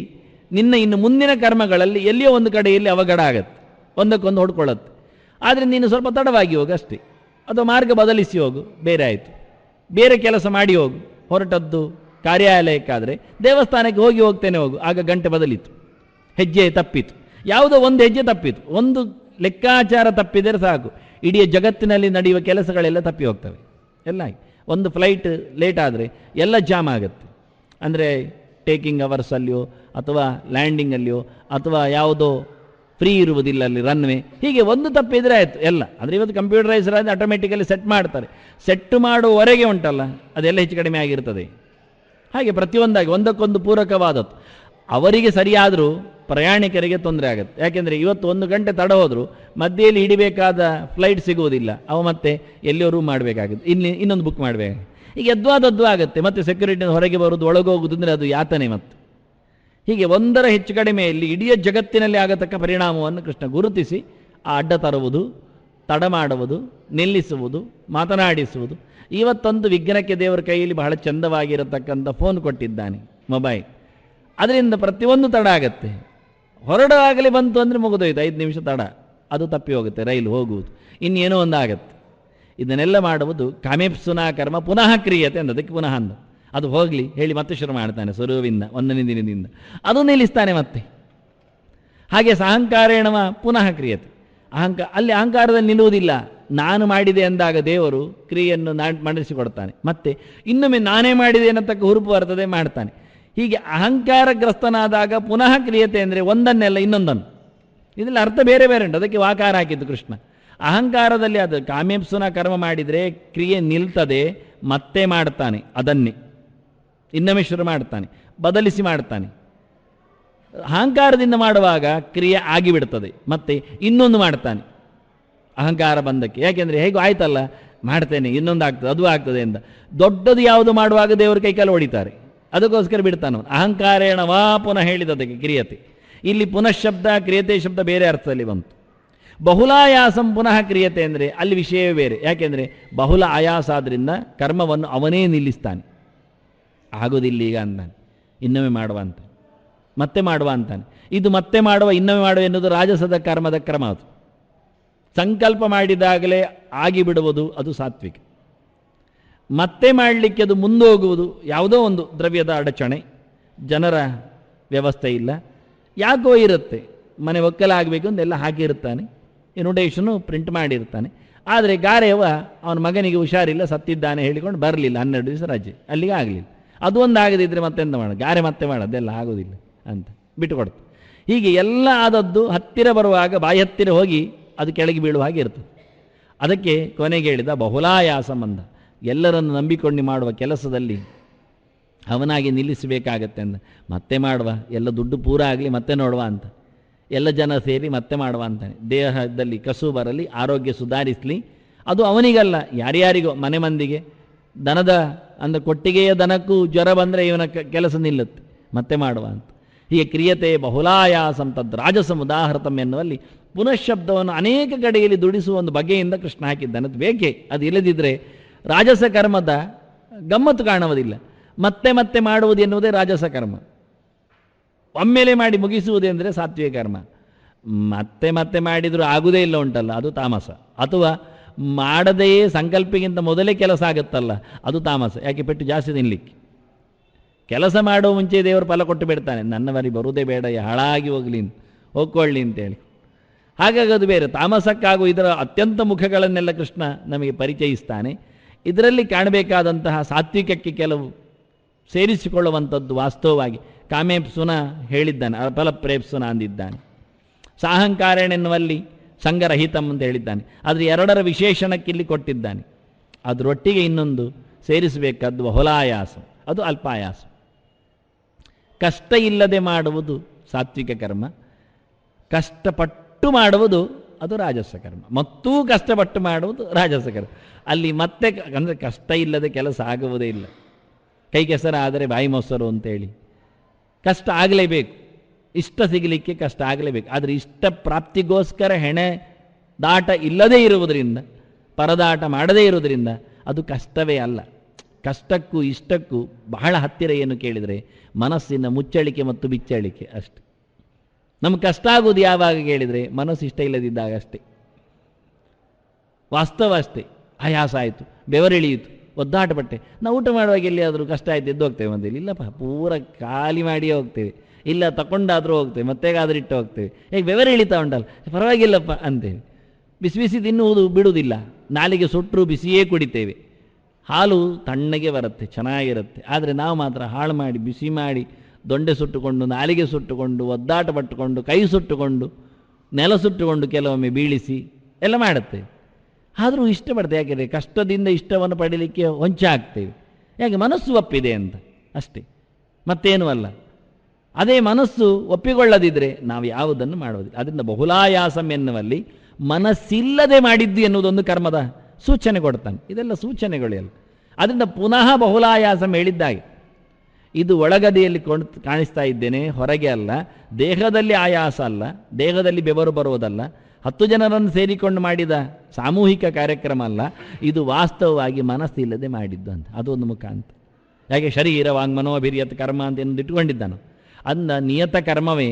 ಇನ್ನು ಮುಂದಿನ ಕರ್ಮಗಳಲ್ಲಿ ಎಲ್ಲಿಯೋ ಒಂದು ಕಡೆಯಲ್ಲಿ ಅವಘಡ ಆಗತ್ತೆ, ಒಂದಕ್ಕೊಂದು ಹೊಡ್ಕೊಳ್ಳುತ್ತೆ. ಆದರೆ ನೀನು ಸ್ವಲ್ಪ ತಡವಾಗಿ ಹೋಗು ಅಷ್ಟೇ, ಅಥವಾ ಮಾರ್ಗ ಬದಲಿಸಿ ಹೋಗು, ಬೇರೆ ಆಯಿತು. ಬೇರೆ ಕೆಲಸ ಮಾಡಿ ಹೋಗು. ಹೊರಟದ್ದು ಕಾರ್ಯಾಲಯಕ್ಕಾದರೆ ದೇವಸ್ಥಾನಕ್ಕೆ ಹೋಗ್ತೇನೆ ಹೋಗು, ಆಗ ಗಂಟೆ ಬದಲಿತು, ಹೆಜ್ಜೆ ತಪ್ಪಿತು, ಯಾವುದೋ ಒಂದು ಹೆಜ್ಜೆ ತಪ್ಪಿತು, ಒಂದು ಲೆಕ್ಕಾಚಾರ ತಪ್ಪಿದರೆ ಸಾಕು, ಇಡೀ ಜಗತ್ತಿನಲ್ಲಿ ನಡೆಯುವ ಕೆಲಸಗಳೆಲ್ಲ ತಪ್ಪಿ ಹೋಗ್ತವೆ. ಎಲ್ಲ ಒಂದು ಫ್ಲೈಟ್ ಲೇಟ್ ಆದರೆ ಎಲ್ಲ ಜಾಮ್ ಆಗುತ್ತೆ. ಅಂದರೆ ಟೇಕಿಂಗ್ ಅವರ್ಸಲ್ಲಿಯೋ ಅಥವಾ ಲ್ಯಾಂಡಿಂಗಲ್ಲಿಯೋ ಅಥವಾ ಯಾವುದೋ ಫ್ರೀ ಇರುವುದಿಲ್ಲ ಅಲ್ಲಿ ರನ್ವೇ, ಹೀಗೆ ಒಂದು ತಪ್ಪಿದ್ರೆ ಆಯಿತು ಎಲ್ಲ. ಅಂದರೆ ಇವತ್ತು ಕಂಪ್ಯೂಟರೈಸರ್ ಆದರೆ ಆಟೋಮೆಟಿಕಲಿ ಸೆಟ್ ಮಾಡ್ತಾರೆ. ಸೆಟ್ ಮಾಡುವವರೆಗೆ ಉಂಟಲ್ಲ ಅದೆಲ್ಲ ಹೆಚ್ಚು ಕಡಿಮೆ ಆಗಿರ್ತದೆ. ಹಾಗೆ ಪ್ರತಿಯೊಂದಾಗಿ ಒಂದಕ್ಕೊಂದು ಪೂರಕವಾದದ್ದು. ಅವರಿಗೆ ಸರಿಯಾದರೂ ಪ್ರಯಾಣಿಕರಿಗೆ ತೊಂದರೆ ಆಗುತ್ತೆ. ಯಾಕೆಂದರೆ ಇವತ್ತು 1 ಗಂಟೆ ತಡ ಹೋದರೂ ಮಧ್ಯೆಯಲ್ಲಿ ಹಿಡಿಬೇಕಾದ ಫ್ಲೈಟ್ ಸಿಗುವುದಿಲ್ಲ, ಅವ ಮತ್ತೆ ಎಲ್ಲಿಯೋ ರೂಮ್ ಮಾಡಬೇಕಾಗುತ್ತೆ, ಇನ್ನೊಂದು ಬುಕ್ ಮಾಡಬೇಕಾಗುತ್ತೆ. ಈಗ ಎದ್ವಾದದ್ದು ಆಗುತ್ತೆ. ಮತ್ತು ಸೆಕ್ಯೂರಿಟಿಯಿಂದ ಹೊರಗೆ ಬರೋದು, ಒಳಗೋಗುವುದು ಅಂದರೆ ಅದು ಯಾತನೆ. ಮತ್ತು ಹೀಗೆ ಒಂದರ ಹೆಚ್ಚು ಕಡಿಮೆಯಲ್ಲಿ ಇಡೀ ಜಗತ್ತಿನಲ್ಲಿ ಆಗತಕ್ಕ ಪರಿಣಾಮವನ್ನು ಕೃಷ್ಣ ಗುರುತಿಸಿ ಆ ಅಡ್ಡ ತರುವುದು, ತಡ ಮಾಡುವುದು, ನಿಲ್ಲಿಸುವುದು, ಮಾತನಾಡಿಸುವುದು ಇವತ್ತೊಂದು ವಿಘ್ನಕ್ಕೆ ದೇವರ ಕೈಯಲ್ಲಿ ಬಹಳ ಚಂದವಾಗಿರತಕ್ಕಂಥ ಫೋನ್ ಕೊಟ್ಟಿದ್ದಾನೆ, ಮೊಬೈಲ್. ಅದರಿಂದ ಪ್ರತಿಯೊಂದು ತಡ ಆಗತ್ತೆ. ಹೊರಡಾಗಲೇ ಬಂತು ಅಂದರೆ ಮುಗಿದೋಯ್ತು, 5 ನಿಮಿಷ ತಡ, ಅದು ತಪ್ಪಿ ಹೋಗುತ್ತೆ, ರೈಲು ಹೋಗುವುದು, ಇನ್ನೇನೋ ಒಂದು ಆಗತ್ತೆ. ಇದನ್ನೆಲ್ಲ ಮಾಡುವುದು ಕಾಮೇಪ್ಸುನಾ ಕರ್ಮ ಪುನಃ ಕ್ರಿಯತೆ ಅಂದ, ಅದಕ್ಕೆ ಪುನಃ ಅಂದ. ಅದು ಹೋಗಲಿ ಹೇಳಿ ಮತ್ತೆ ಶುರು ಮಾಡ್ತಾನೆ ಸ್ವರೂಪಿಂದ, 1ನೇ ದಿನದಿಂದ ಅದು ನಿಲ್ಲಿಸ್ತಾನೆ ಮತ್ತೆ. ಹಾಗೆ ಸಹಂಕಾರೇಣವ ಪುನಃ ಕ್ರಿಯತೆ. ಅಲ್ಲಿ ಅಹಂಕಾರದಲ್ಲಿ ನಿಲ್ಲುವುದಿಲ್ಲ. ನಾನು ಮಾಡಿದೆ ಅಂದಾಗ ದೇವರು ಕ್ರಿಯೆಯನ್ನು ಮಾಡಿಸಿಕೊಡ್ತಾನೆ. ಮತ್ತೆ ಇನ್ನೊಮ್ಮೆ ನಾನೇ ಮಾಡಿದೆ ಅನ್ನತಕ್ಕ ಹುರುಪು ಬರ್ತದೆ, ಮಾಡ್ತಾನೆ. ಹೀಗೆ ಅಹಂಕಾರಗ್ರಸ್ತನಾದಾಗ ಪುನಃ ಕ್ರಿಯತೆ ಅಂದರೆ ಒಂದನ್ನೆಲ್ಲ ಇನ್ನೊಂದನ್ನು. ಇದರಲ್ಲಿ ಅರ್ಥ ಬೇರೆ ಬೇರೆ ಉಂಟು, ಅದಕ್ಕೆ ವಾಕಾರ ಹಾಕಿದ್ದು ಕೃಷ್ಣ. ಅಹಂಕಾರದಲ್ಲಿ ಅದು ಕಾಮೇಪ್ಸುನ ಕರ್ಮ ಮಾಡಿದರೆ ಕ್ರಿಯೆ ನಿಲ್ತದೆ, ಮತ್ತೆ ಮಾಡ್ತಾನೆ, ಅದನ್ನೇ ಇನ್ನೊಮ್ಮೆ ಶುರು ಮಾಡ್ತಾನೆ, ಬದಲಿಸಿ ಮಾಡ್ತಾನೆ. ಅಹಂಕಾರದಿಂದ ಮಾಡುವಾಗ ಕ್ರಿಯೆ ಆಗಿಬಿಡ್ತದೆ, ಮತ್ತೆ ಇನ್ನೊಂದು ಮಾಡ್ತಾನೆ ಅಹಂಕಾರ ಬಂದಕ್ಕೆ. ಯಾಕೆಂದರೆ ಹೇಗೂ ಆಯ್ತಲ್ಲ, ಮಾಡ್ತೇನೆ, ಇನ್ನೊಂದು ಆಗ್ತದೆ, ಅದು ಆಗ್ತದೆ ಅಂತ. ದೊಡ್ಡದು ಯಾವುದು ಮಾಡುವಾಗ ದೇವರು ಕೈಕಾಲು ಹೊಡಿತಾರೆ, ಅದಕ್ಕೋಸ್ಕರ ಬಿಡ್ತಾನೆ. ಅಹಂಕಾರೇಣ ವಾ ಪುನಃ ಹೇಳಿದದಕ್ಕೆ ಕ್ರಿಯತೆ. ಇಲ್ಲಿ ಪುನಃ ಶಬ್ದ ಕ್ರಿಯತೆ ಶಬ್ದ ಬೇರೆ ಅರ್ಥದಲ್ಲಿ ಬಂತು. ಬಹುಲಾಯಾಸಂ ಪುನಃ ಕ್ರಿಯತೆ ಅಂದರೆ ಅಲ್ಲಿ ವಿಷಯವೇ ಬೇರೆ. ಯಾಕೆಂದರೆ ಬಹುಲ ಆಯಾಸ ಆದ್ದರಿಂದ ಕರ್ಮವನ್ನು ಅವನೇ ನಿಲ್ಲಿಸ್ತಾನೆ. ಆಗೋದಿಲ್ಲ ಈಗ ಅಂತಾನೆ, ಇನ್ನೊಮ್ಮೆ ಮಾಡುವ ಅಂತ, ಮತ್ತೆ ಮಾಡುವ ಅಂತಾನೆ. ಇದು ಮತ್ತೆ ಮಾಡುವ ಇನ್ನೊಮ್ಮೆ ಮಾಡುವ ಎನ್ನುವುದು ರಾಜಸದ ಕರ್ಮದ ಕ್ರಮ. ಅದು ಸಂಕಲ್ಪ ಮಾಡಿದಾಗಲೇ ಆಗಿಬಿಡುವುದು, ಅದು ಸಾತ್ವಿಕ. ಮತ್ತೆ ಮಾಡಲಿಕ್ಕೆ ಅದು ಮುಂದೋಗುವುದು, ಯಾವುದೋ ಒಂದು ದ್ರವ್ಯದ ಅಡಚಣೆ, ಜನರ ವ್ಯವಸ್ಥೆ ಇಲ್ಲ, ಯಾಕೋ ಇರುತ್ತೆ, ಮನೆ ಒಕ್ಕಲಾಗಬೇಕು ಅಂತೆಲ್ಲ ಹಾಕಿರ್ತಾನೆ, ಇನ್ವಿಟೇಷನು ಪ್ರಿಂಟ್ ಮಾಡಿರ್ತಾನೆ. ಆದರೆ ಗಾರೆಯವ ಅವನ ಮಗನಿಗೆ ಹುಷಾರಿಲ್ಲ, ಸತ್ತಿದ್ದಾನೆ ಹೇಳಿಕೊಂಡು ಬರಲಿಲ್ಲ, 12 ದಿವಸ ರಜೆ, ಅಲ್ಲಿಗೆ ಆಗಲಿಲ್ಲ. ಅದು ಒಂದು ಆಗದಿದ್ದರೆ ಮತ್ತೆಂತ ಮಾಡೋದು, ಗಾರೆ ಮತ್ತೆ ಮಾಡೋದೆಲ್ಲ ಆಗೋದಿಲ್ಲ ಅಂತ ಬಿಟ್ಟುಕೊಡ್ತು. ಹೀಗೆ ಎಲ್ಲ ಆದದ್ದು ಹತ್ತಿರ ಬರುವಾಗ ಬಾಯಿ ಹತ್ತಿರ ಹೋಗಿ ಅದು ಕೆಳಗೆ ಬೀಳುವ ಹಾಗೆ ಇರ್ತದೆ. ಅದಕ್ಕೆ ಕೊನೆಗೆ ಹೇಳಿದ ಬಹುಲಾಯಾಸ ಸಂಬಂಧ. ಎಲ್ಲರನ್ನು ನಂಬಿಕೊಂಡು ಮಾಡುವ ಕೆಲಸದಲ್ಲಿ ಅವನಾಗಿ ನಿಲ್ಲಿಸಬೇಕಾಗತ್ತೆ ಅಂದ. ಮತ್ತೆ ಮಾಡುವ, ಎಲ್ಲ ದುಡ್ಡು ಪೂರ ಆಗಲಿ ಮತ್ತೆ ನೋಡುವ ಅಂತ, ಎಲ್ಲ ಜನ ಸೇರಿ ಮತ್ತೆ ಮಾಡುವ ಅಂತಾನೆ. ದೇಹದಲ್ಲಿ ಕಸು ಬರಲಿ, ಆರೋಗ್ಯ ಸುಧಾರಿಸಲಿ, ಅದು ಅವನಿಗಲ್ಲ ಯಾರ್ಯಾರಿಗೋ, ಮನೆ ಮಂದಿಗೆ. ದನದ ಅಂದರೆ ಕೊಟ್ಟಿಗೆಯ ದನಕ್ಕೂ ಜ್ವರ ಬಂದರೆ ಇವನ ಕೆಲಸ ನಿಲ್ಲುತ್ತೆ, ಮತ್ತೆ ಮಾಡುವ ಅಂತ. ಹೀಗೆ ಕ್ರಿಯತೆ ಬಹುಲಾಯಾಸಂ ತದ್ ರಾಜಸಂ ಉದಾಹೃತಂ ಎನ್ನುವಲ್ಲಿ ಪುನಃಶಬ್ದವನ್ನು ಅನೇಕ ಕಡೆಯಲ್ಲಿ ದುಡಿಸುವ ಒಂದು ಬಗೆಯಿಂದ ಕೃಷ್ಣ ಹಾಕಿದ್ದಾನೆ. ಅದು ಬೇಕೇ, ಅದು ಇಲ್ಲದಿದ್ದರೆ ರಾಜಸ ಕರ್ಮದ ಗಮ್ಮತ್ತು ಕಾಣುವುದಿಲ್ಲ. ಮತ್ತೆ ಮತ್ತೆ ಮಾಡುವುದು ಎನ್ನುವುದೇ ರಾಜಸ ಕರ್ಮ. ಒಮ್ಮೆಲೆ ಮಾಡಿ ಮುಗಿಸುವುದೆಂದರೆ ಸಾತ್ವಿಕ ಕರ್ಮ. ಮತ್ತೆ ಮತ್ತೆ ಮಾಡಿದರೂ ಆಗುವುದೇ ಇಲ್ಲ ಉಂಟಲ್ಲ, ಅದು ತಾಮಸ. ಅಥವಾ ಮಾಡದೆಯೇ ಸಂಕಲ್ಪಕ್ಕಿಂತ ಮೊದಲೇ ಕೆಲಸ ಆಗುತ್ತಲ್ಲ, ಅದು ತಾಮಸ. ಯಾಕೆ ಪೆಟ್ಟು ಜಾಸ್ತಿ ತಿನ್ನಲಿಕ್ಕೆ. ಕೆಲಸ ಮಾಡುವ ಮುಂಚೆ ದೇವರು ಫಲ ಕೊಟ್ಟು ಬಿಡ್ತಾನೆ, ನನ್ನವರಿಗೆ ಬರುವುದೇ ಬೇಡ, ಹಾಳಾಗಿ ಹೋಗಲಿ, ಹೋಗ್ಕೊಳ್ಳಿ ಅಂತೇಳಿ. ಹಾಗಾಗಿ ಅದು ಬೇರೆ. ತಾಮಸಕ್ಕಾಗೂ ಇದರ ಅತ್ಯಂತ ಮುಖಗಳನ್ನೆಲ್ಲ ಕೃಷ್ಣ ನಮಗೆ ಪರಿಚಯಿಸ್ತಾನೆ. ಇದರಲ್ಲಿ ಕಾಣಬೇಕಾದಂತಹ ಸಾತ್ವಿಕಕ್ಕೆ ಕೆಲವು ಸೇರಿಸಿಕೊಳ್ಳುವಂಥದ್ದು ವಾಸ್ತವವಾಗಿ ಕಾಮೇಪ್ಸುನ ಹೇಳಿದ್ದಾನೆ, ಫಲಪ್ರೇಪ್ಸುನ ಅಂದಿದ್ದಾನೆ. ಸಾಹಂಕಾರೇಣೆನ್ನುವಲ್ಲಿ ಸಂಗರಹಿತಂ ಅಂತ ಹೇಳಿದ್ದಾನೆ. ಆದರೆ ಎರಡರ ವಿಶೇಷಣಕ್ಕಿಲ್ಲಿ ಕೊಟ್ಟಿದ್ದಾನೆ. ಅದರೊಟ್ಟಿಗೆ ಇನ್ನೊಂದು ಸೇರಿಸಬೇಕಾದ್ದು ಬಹುಲಾಯಾಸ, ಅದು ಅಲ್ಪಾಯಾಸ. ಕಷ್ಟ ಇಲ್ಲದೆ ಮಾಡುವುದು ಸಾತ್ವಿಕ ಕರ್ಮ, ಕಷ್ಟಪಟ್ಟು ಮಾಡುವುದು ಅದು ರಾಜಸ ಕರ್ಮ. ಮತ್ತೂ ಕಷ್ಟಪಟ್ಟು ಮಾಡುವುದು ರಾಜಸ ಕರ್ಮ. ಅಲ್ಲಿ ಮತ್ತೆ ಅಂದರೆ ಕಷ್ಟ ಇಲ್ಲದೆ ಕೆಲಸ ಆಗುವುದೇ ಇಲ್ಲ. ಕೈ ಕೆಸರ ಆದರೆ ಬಾಯಿ ಮೊಸರು ಅಂತೇಳಿ ಕಷ್ಟ ಆಗಲೇಬೇಕು. ಇಷ್ಟ ಸಿಗಲಿಕ್ಕೆ ಕಷ್ಟ ಆಗಲೇಬೇಕು. ಆದರೆ ಇಷ್ಟ ಪ್ರಾಪ್ತಿಗೋಸ್ಕರ ಹೆಣೆ ದಾಟ ಇಲ್ಲದೇ ಇರುವುದರಿಂದ, ಪರದಾಟ ಮಾಡದೇ ಇರುವುದರಿಂದ ಅದು ಕಷ್ಟವೇ ಅಲ್ಲ. ಕಷ್ಟಕ್ಕೂ ಇಷ್ಟಕ್ಕೂ ಬಹಳ ಹತ್ತಿರ ಏನು ಕೇಳಿದರೆ ಮನಸ್ಸಿನ ಮುಚ್ಚಳಿಕೆ ಮತ್ತು ಬಿಚ್ಚಳಿಕೆ ಅಷ್ಟೆ. ನಮ್ಗೆ ಕಷ್ಟ ಆಗುವುದು ಯಾವಾಗ ಕೇಳಿದರೆ ಮನಸ್ಸು ಇಷ್ಟ ಇಲ್ಲದಿದ್ದಾಗ ಅಷ್ಟೇ. ವಾಸ್ತವ ಅಷ್ಟೇ. ಆಯಾಸ ಆಯಿತು, ಬೆವರಿಳಿಯಿತು, ಒದ್ದಾಟ ಪಟ್ಟೆ. ನಾವು ಊಟ ಮಾಡುವಾಗ ಎಲ್ಲಿಯಾದರೂ ಕಷ್ಟ ಆಯ್ತು ಎದ್ದು ಹೋಗ್ತೇವೆ ಅಂತೇಳಿ, ಇಲ್ಲಪ್ಪ ಪೂರ ಖಾಲಿ ಮಾಡಿಯೇ ಹೋಗ್ತೇವೆ, ಇಲ್ಲ ತಗೊಂಡಾದರೂ ಹೋಗ್ತೇವೆ, ಮತ್ತೆಗಾದರೂ ಇಟ್ಟು ಹೋಗ್ತೇವೆ. ಹೇಗೆ ಬೆವರು ಇಳಿತಾ ಉಂಟಲ್ಲ, ಪರವಾಗಿಲ್ಲಪ್ಪ ಅಂತೇವೆ. ಬಿಸಿ ಬಿಸಿ ತಿನ್ನುವುದು ಬಿಡುವುದಿಲ್ಲ, ನಾಲಿಗೆ ಸುಟ್ಟರೂ ಬಿಸಿಯೇ ಕುಡಿತೇವೆ. ಹಾಲು ತಣ್ಣಗೆ ಬರುತ್ತೆ, ಚೆನ್ನಾಗಿರುತ್ತೆ. ಆದರೆ ನಾವು ಮಾತ್ರ ಹಾಳು ಮಾಡಿ, ಬಿಸಿ ಮಾಡಿ, ದೊಂಡೆ ಸುಟ್ಟುಕೊಂಡು, ನಾಲಿಗೆ ಸುಟ್ಟುಕೊಂಡು, ಒದ್ದಾಟ ಪಟ್ಟುಕೊಂಡು, ಕೈ ಸುಟ್ಟುಕೊಂಡು, ನೆಲ ಸುಟ್ಟುಕೊಂಡು ಕೆಲವೊಮ್ಮೆ ಬೀಳಿಸಿ ಎಲ್ಲ ಮಾಡುತ್ತೇವೆ. ಆದರೂ ಇಷ್ಟಪಡ್ತೇವೆ. ಯಾಕೆಂದರೆ ಕಷ್ಟದಿಂದ ಇಷ್ಟವನ್ನು ಪಡೀಲಿಕ್ಕೆ ಹೊಂಚ ಆಗ್ತೇವೆ. ಯಾಕೆ ಮನಸ್ಸು ಒಪ್ಪಿದೆ ಅಂತ ಅಷ್ಟೇ, ಮತ್ತೇನೂ ಅಲ್ಲ. ಅದೇ ಮನಸ್ಸು ಒಪ್ಪಿಕೊಳ್ಳದಿದ್ದರೆ ನಾವು ಯಾವುದನ್ನು ಮಾಡೋದಿಲ್ಲ. ಅದರಿಂದ ಬಹುಲಾಯಾಸಂ ಎನ್ನುವಲ್ಲಿ ಮನಸ್ಸಿಲ್ಲದೆ ಮಾಡಿದ್ದು ಎನ್ನುವುದೊಂದು ಕರ್ಮದ ಸೂಚನೆ ಕೊಡ್ತಾನೆ. ಇದೆಲ್ಲ ಸೂಚನೆಗಳೆಲ್ಲ. ಅದರಿಂದ ಪುನಃ ಬಹುಲಾಯಾಸಂ ಹೇಳಿದ್ದಾಗೆ ಇದು ಒಳಗಡೆಯಲ್ಲಿ ಕಾಣಿಸ್ತಾ ಇದ್ದೇನೆ, ಹೊರಗೆ ಅಲ್ಲ. ದೇಹದಲ್ಲಿ ಆಯಾಸ ಅಲ್ಲ, ದೇಹದಲ್ಲಿ ಬೆವರು ಬರುವುದಲ್ಲ, 10 ಜನರನ್ನು ಸೇರಿಕೊಂಡು ಮಾಡಿದ ಸಾಮೂಹಿಕ ಕಾರ್ಯಕ್ರಮ ಅಲ್ಲ, ಇದು ವಾಸ್ತವವಾಗಿ ಮನಸ್ಸಿಲ್ಲದೆ ಮಾಡಿದ್ದು ಅಂತ. ಅದೊಂದು ಮುಖ ಅಂತ. ಯಾಕೆ ಶರೀರ ವಾಂಗ್ಮನೋಭಿರ್ಯತ್ ಕರ್ಮ ಅಂತ ಎಂದು ಇಟ್ಕೊಂಡಿದ್ದಾನು. ಅಂದ ನಿಯತ ಕರ್ಮವೇ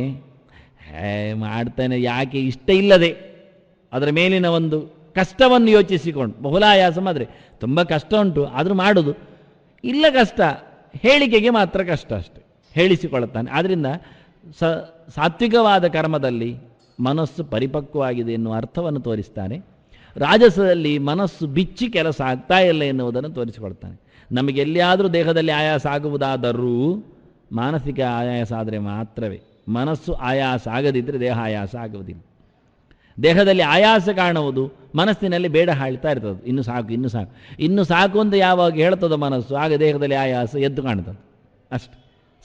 ಮಾಡ್ತಾನೆ, ಯಾಕೆ ಇಷ್ಟ ಇಲ್ಲದೆ ಅದರ ಮೇಲಿನ ಒಂದು ಕಷ್ಟವನ್ನು ಯೋಚಿಸಿಕೊಂಡು, ಬಹುಲಾಯಾಸ ಆದರೆ ತುಂಬ ಕಷ್ಟ ಉಂಟು, ಆದರೂ ಮಾಡೋದು ಇಲ್ಲ, ಕಷ್ಟ ಹೇಳಿಕೆಗೆ ಮಾತ್ರ ಕಷ್ಟ ಅಷ್ಟೆ, ಹೇಳಿಸಿಕೊಳ್ಳುತ್ತಾನೆ. ಆದ್ದರಿಂದ ಸಾತ್ವಿಕವಾದ ಕರ್ಮದಲ್ಲಿ ಮನಸ್ಸು ಪರಿಪಕ್ವವಾಗಿದೆ ಎನ್ನುವ ಅರ್ಥವನ್ನು ತೋರಿಸ್ತಾನೆ. ರಾಜಸದಲ್ಲಿ ಮನಸ್ಸು ಬಿಚ್ಚಿ ಕೆಲಸ ಆಗ್ತಾ ಇಲ್ಲ ಎನ್ನುವುದನ್ನು ತೋರಿಸಿಕೊಳ್ತಾನೆ. ನಮಗೆ ಎಲ್ಲಿಯಾದರೂ ದೇಹದಲ್ಲಿ ಆಯಾಸ ಆಗುವುದಾದರೂ ಮಾನಸಿಕ ಆಯಾಸ ಆದರೆ ಮಾತ್ರವೇ. ಮನಸ್ಸು ಆಯಾಸ ಆಗದಿದ್ದರೆ ದೇಹ ಆಯಾಸ ಆಗುವುದಿಲ್ಲ. ದೇಹದಲ್ಲಿ ಆಯಾಸ ಕಾಣುವುದು, ಮನಸ್ಸಿನಲ್ಲಿ ಬೇಡ ಹಾಳ್ತಾ ಇರ್ತದೆ, ಇನ್ನು ಸಾಕು ಇನ್ನು ಸಾಕು ಇನ್ನು ಸಾಕು ಅಂತ ಯಾವಾಗ ಹೇಳ್ತದೋ ಮನಸ್ಸು, ಆಗ ದೇಹದಲ್ಲಿ ಆಯಾಸ ಎದ್ದು ಕಾಣ್ತದೆ ಅಷ್ಟೆ,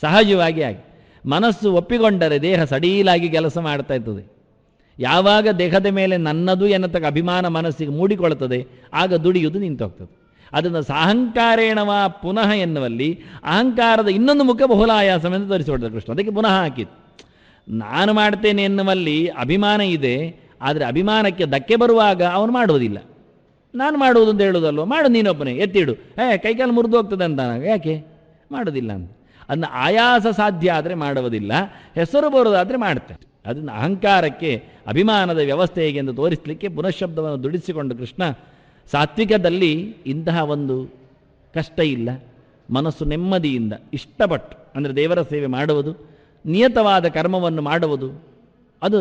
ಸಹಜವಾಗಿ ಆಗಿ. ಮನಸ್ಸು ಒಪ್ಪಿಕೊಂಡರೆ ದೇಹ ಸಡೀಲಾಗಿ ಕೆಲಸ ಮಾಡ್ತಾ ಇರ್ತದೆ. ಯಾವಾಗ ದೇಹದ ಮೇಲೆ ನನ್ನದು ಎನ್ನತಕ್ಕ ಅಭಿಮಾನ ಮನಸ್ಸಿಗೆ ಮೂಡಿಕೊಳ್ಳುತ್ತದೆ, ಆಗ ದುಡಿಯುವುದು ನಿಂತೋಗ್ತದೆ. ಅದನ್ನು ಸಾಹಂಕಾರೇಣವ ಪುನಃ ಎನ್ನುವಲ್ಲಿ ಅಹಂಕಾರದ ಇನ್ನೊಂದು ಮುಖ ಬಹುಲಾಯಾಸವೆಂದು ತೋರಿಸಿಕೊಡ್ತಾರೆ ಕೃಷ್ಣ. ಅದಕ್ಕೆ ಪುನಃ ಹಾಕಿದ್ದು. ನಾನು ಮಾಡ್ತೇನೆ ಎನ್ನುವಲ್ಲಿ ಅಭಿಮಾನ ಇದೆ, ಆದರೆ ಅಭಿಮಾನಕ್ಕೆ ಧಕ್ಕೆ ಬರುವಾಗ ಅವನು ಮಾಡುವುದಿಲ್ಲ. ನಾನು ಮಾಡುವುದು ಅಂತ ಹೇಳುವುದಲ್ವ, ಮಾಡು ನೀನೊಬ್ಬನೇ, ಎತ್ತಿಡು, ಕೈಕಾಲು ಮುರಿದು ಹೋಗ್ತದೆ ಅಂತ, ಯಾಕೆ ಮಾಡೋದಿಲ್ಲ ಅಂತ. ಅದನ್ನು ಆಯಾಸ ಸಾಧ್ಯ ಆದರೆ ಮಾಡುವುದಿಲ್ಲ, ಹೆಸರು ಬರೋದಾದರೆ ಮಾಡ್ತಾರೆ. ಅದನ್ನು ಅಹಂಕಾರಕ್ಕೆ ಅಭಿಮಾನದ ವ್ಯವಸ್ಥೆ ಹೇಗೆ ಎಂದು ತೋರಿಸಲಿಕ್ಕೆ ಪುನಃಶಬ್ದವನ್ನು ದುಡಿಸಿಕೊಂಡು ಕೃಷ್ಣ ಸಾತ್ವಿಕದಲ್ಲಿ ಇಂತಹ ಒಂದು ಕಷ್ಟ ಇಲ್ಲ, ಮನಸ್ಸು ನೆಮ್ಮದಿಯಿಂದ ಇಷ್ಟಪಟ್ಟು, ಅಂದರೆ ದೇವರ ಸೇವೆ ಮಾಡುವುದು, ನಿಯತವಾದ ಕರ್ಮವನ್ನು ಮಾಡುವುದು, ಅದು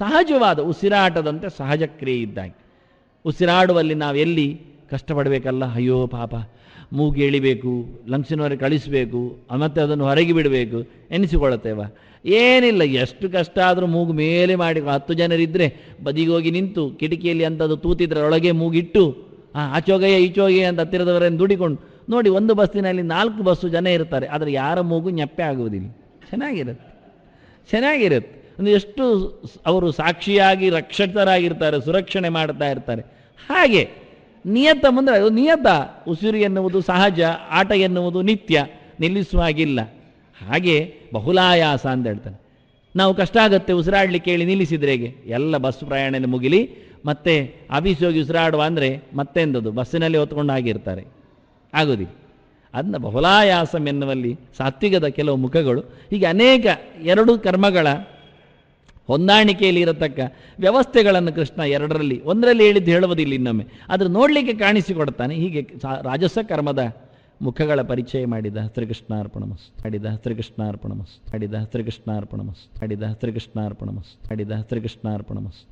ಸಹಜವಾದ ಉಸಿರಾಟದಂತೆ ಸಹಜ ಕ್ರಿಯೆ ಇದ್ದಾಗೆ. ಉಸಿರಾಡುವಲ್ಲಿ ನಾವು ಎಲ್ಲಿ ಕಷ್ಟಪಡಬೇಕಲ್ಲ, ಅಯ್ಯೋ ಪಾಪ ಮೂಗು ಎಳಿಬೇಕು, ಲಂಗ್ಸಿನವರೆಗೆ ಕಳಿಸಬೇಕು, ಮತ್ತೆ ಅದನ್ನು ಹೊರಗೆ ಬಿಡಬೇಕು ಎನಿಸಿಕೊಳ್ಳುತ್ತೇವ. ಏನಿಲ್ಲ, ಎಷ್ಟು ಕಷ್ಟ ಆದರೂ ಮೂಗು ಮೇಲೆ ಮಾಡಿ 10 ಜನರಿದ್ದರೆ ಬದಿಗೆ ಹೋಗಿ ನಿಂತು ಕಿಟಕಿಯಲ್ಲಿ ಅಂಥದ್ದು ತೂತಿದ್ರೆ ಒಳಗೆ ಮೂಗಿಟ್ಟು ಆಚೋಗಯ್ಯ ಈಚೋಗಯ್ಯ ಅಂತ ಹತ್ತಿರದವರನ್ನು ದುಡಿಕೊಂಡು ನೋಡಿ. ಒಂದು ಬಸ್ಸಿನಲ್ಲಿ 4 ಬಸ್ಸು ಜನ ಇರ್ತಾರೆ, ಆದರೆ ಯಾರ ಮೂಗು ñಪ್ಪೆ ಆಗುವುದಿಲ್ಲ. ಚೆನ್ನಾಗಿರುತ್ತೆ. ಅಂದರೆ ಎಷ್ಟು ಅವರು ಸಾಕ್ಷಿಯಾಗಿ ರಕ್ಷಕರಾಗಿರ್ತಾರೆ, ಸುರಕ್ಷಣೆ ಮಾಡ್ತಾ ಇರ್ತಾರೆ. ಹಾಗೆ ನಿಯತ ಮುಂದೆ ನಿಯತ, ಉಸಿರು ಎನ್ನುವುದು ಸಹಜ, ಆಟ ಎನ್ನುವುದು ನಿತ್ಯ, ನಿಲ್ಲಿಸುವ ಹಾಗಿಲ್ಲ. ಹಾಗೆ ಬಹುಲಾಯಾಸ ಅಂತ ಹೇಳ್ತಾನೆ. ನಾವು ಕಷ್ಟ ಆಗುತ್ತೆ ಉಸಿರಾಡಲಿಕ್ಕೆ ಹೇಳಿ ನಿಲ್ಲಿಸಿದ್ರೆ ಹೇಗೆ? ಎಲ್ಲ ಬಸ್ ಪ್ರಯಾಣ ಮುಗಿಲಿ, ಮತ್ತೆ ಆಫೀಸ್ ಹೋಗಿ ಉಸಿರಾಡುವ ಅಂದರೆ ಮತ್ತೆಂದದು ಬಸ್ಸಿನಲ್ಲಿ ಹೊತ್ಕೊಂಡು ಆಗಿರ್ತಾರೆ, ಆಗೋದಿಲ್ಲ. ಅದನ್ನ ಬಹುಲಾಯಾಸಂ ಎನ್ನುವಲ್ಲಿ ಸಾತ್ವಿಕದ ಕೆಲವು ಮುಖಗಳು. ಹೀಗೆ ಅನೇಕ 2 ಕರ್ಮಗಳ ಹೊಂದಾಣಿಕೆಯಲ್ಲಿ ಇರತಕ್ಕ ವ್ಯವಸ್ಥೆಗಳನ್ನು ಕೃಷ್ಣ 2ರಲ್ಲಿ 1ರಲ್ಲಿ ಹೇಳಿದ್ದು ಹೇಳುವುದಿಲ್ಲ, ಇನ್ನೊಮ್ಮೆ ಅದರ ನೋಡಲಿಕ್ಕೆ ಕಾಣಿಸಿಕೊಡ್ತಾನೆ. ಹೀಗೆ ರಾಜಸ ಕರ್ಮದ ಮುಖಗಳ ಪರಿಚಯ ಮಾಡಿದ. ಶ್ರೀಕೃಷ್ಣಾರ್ಪಣಮಸ್ತು.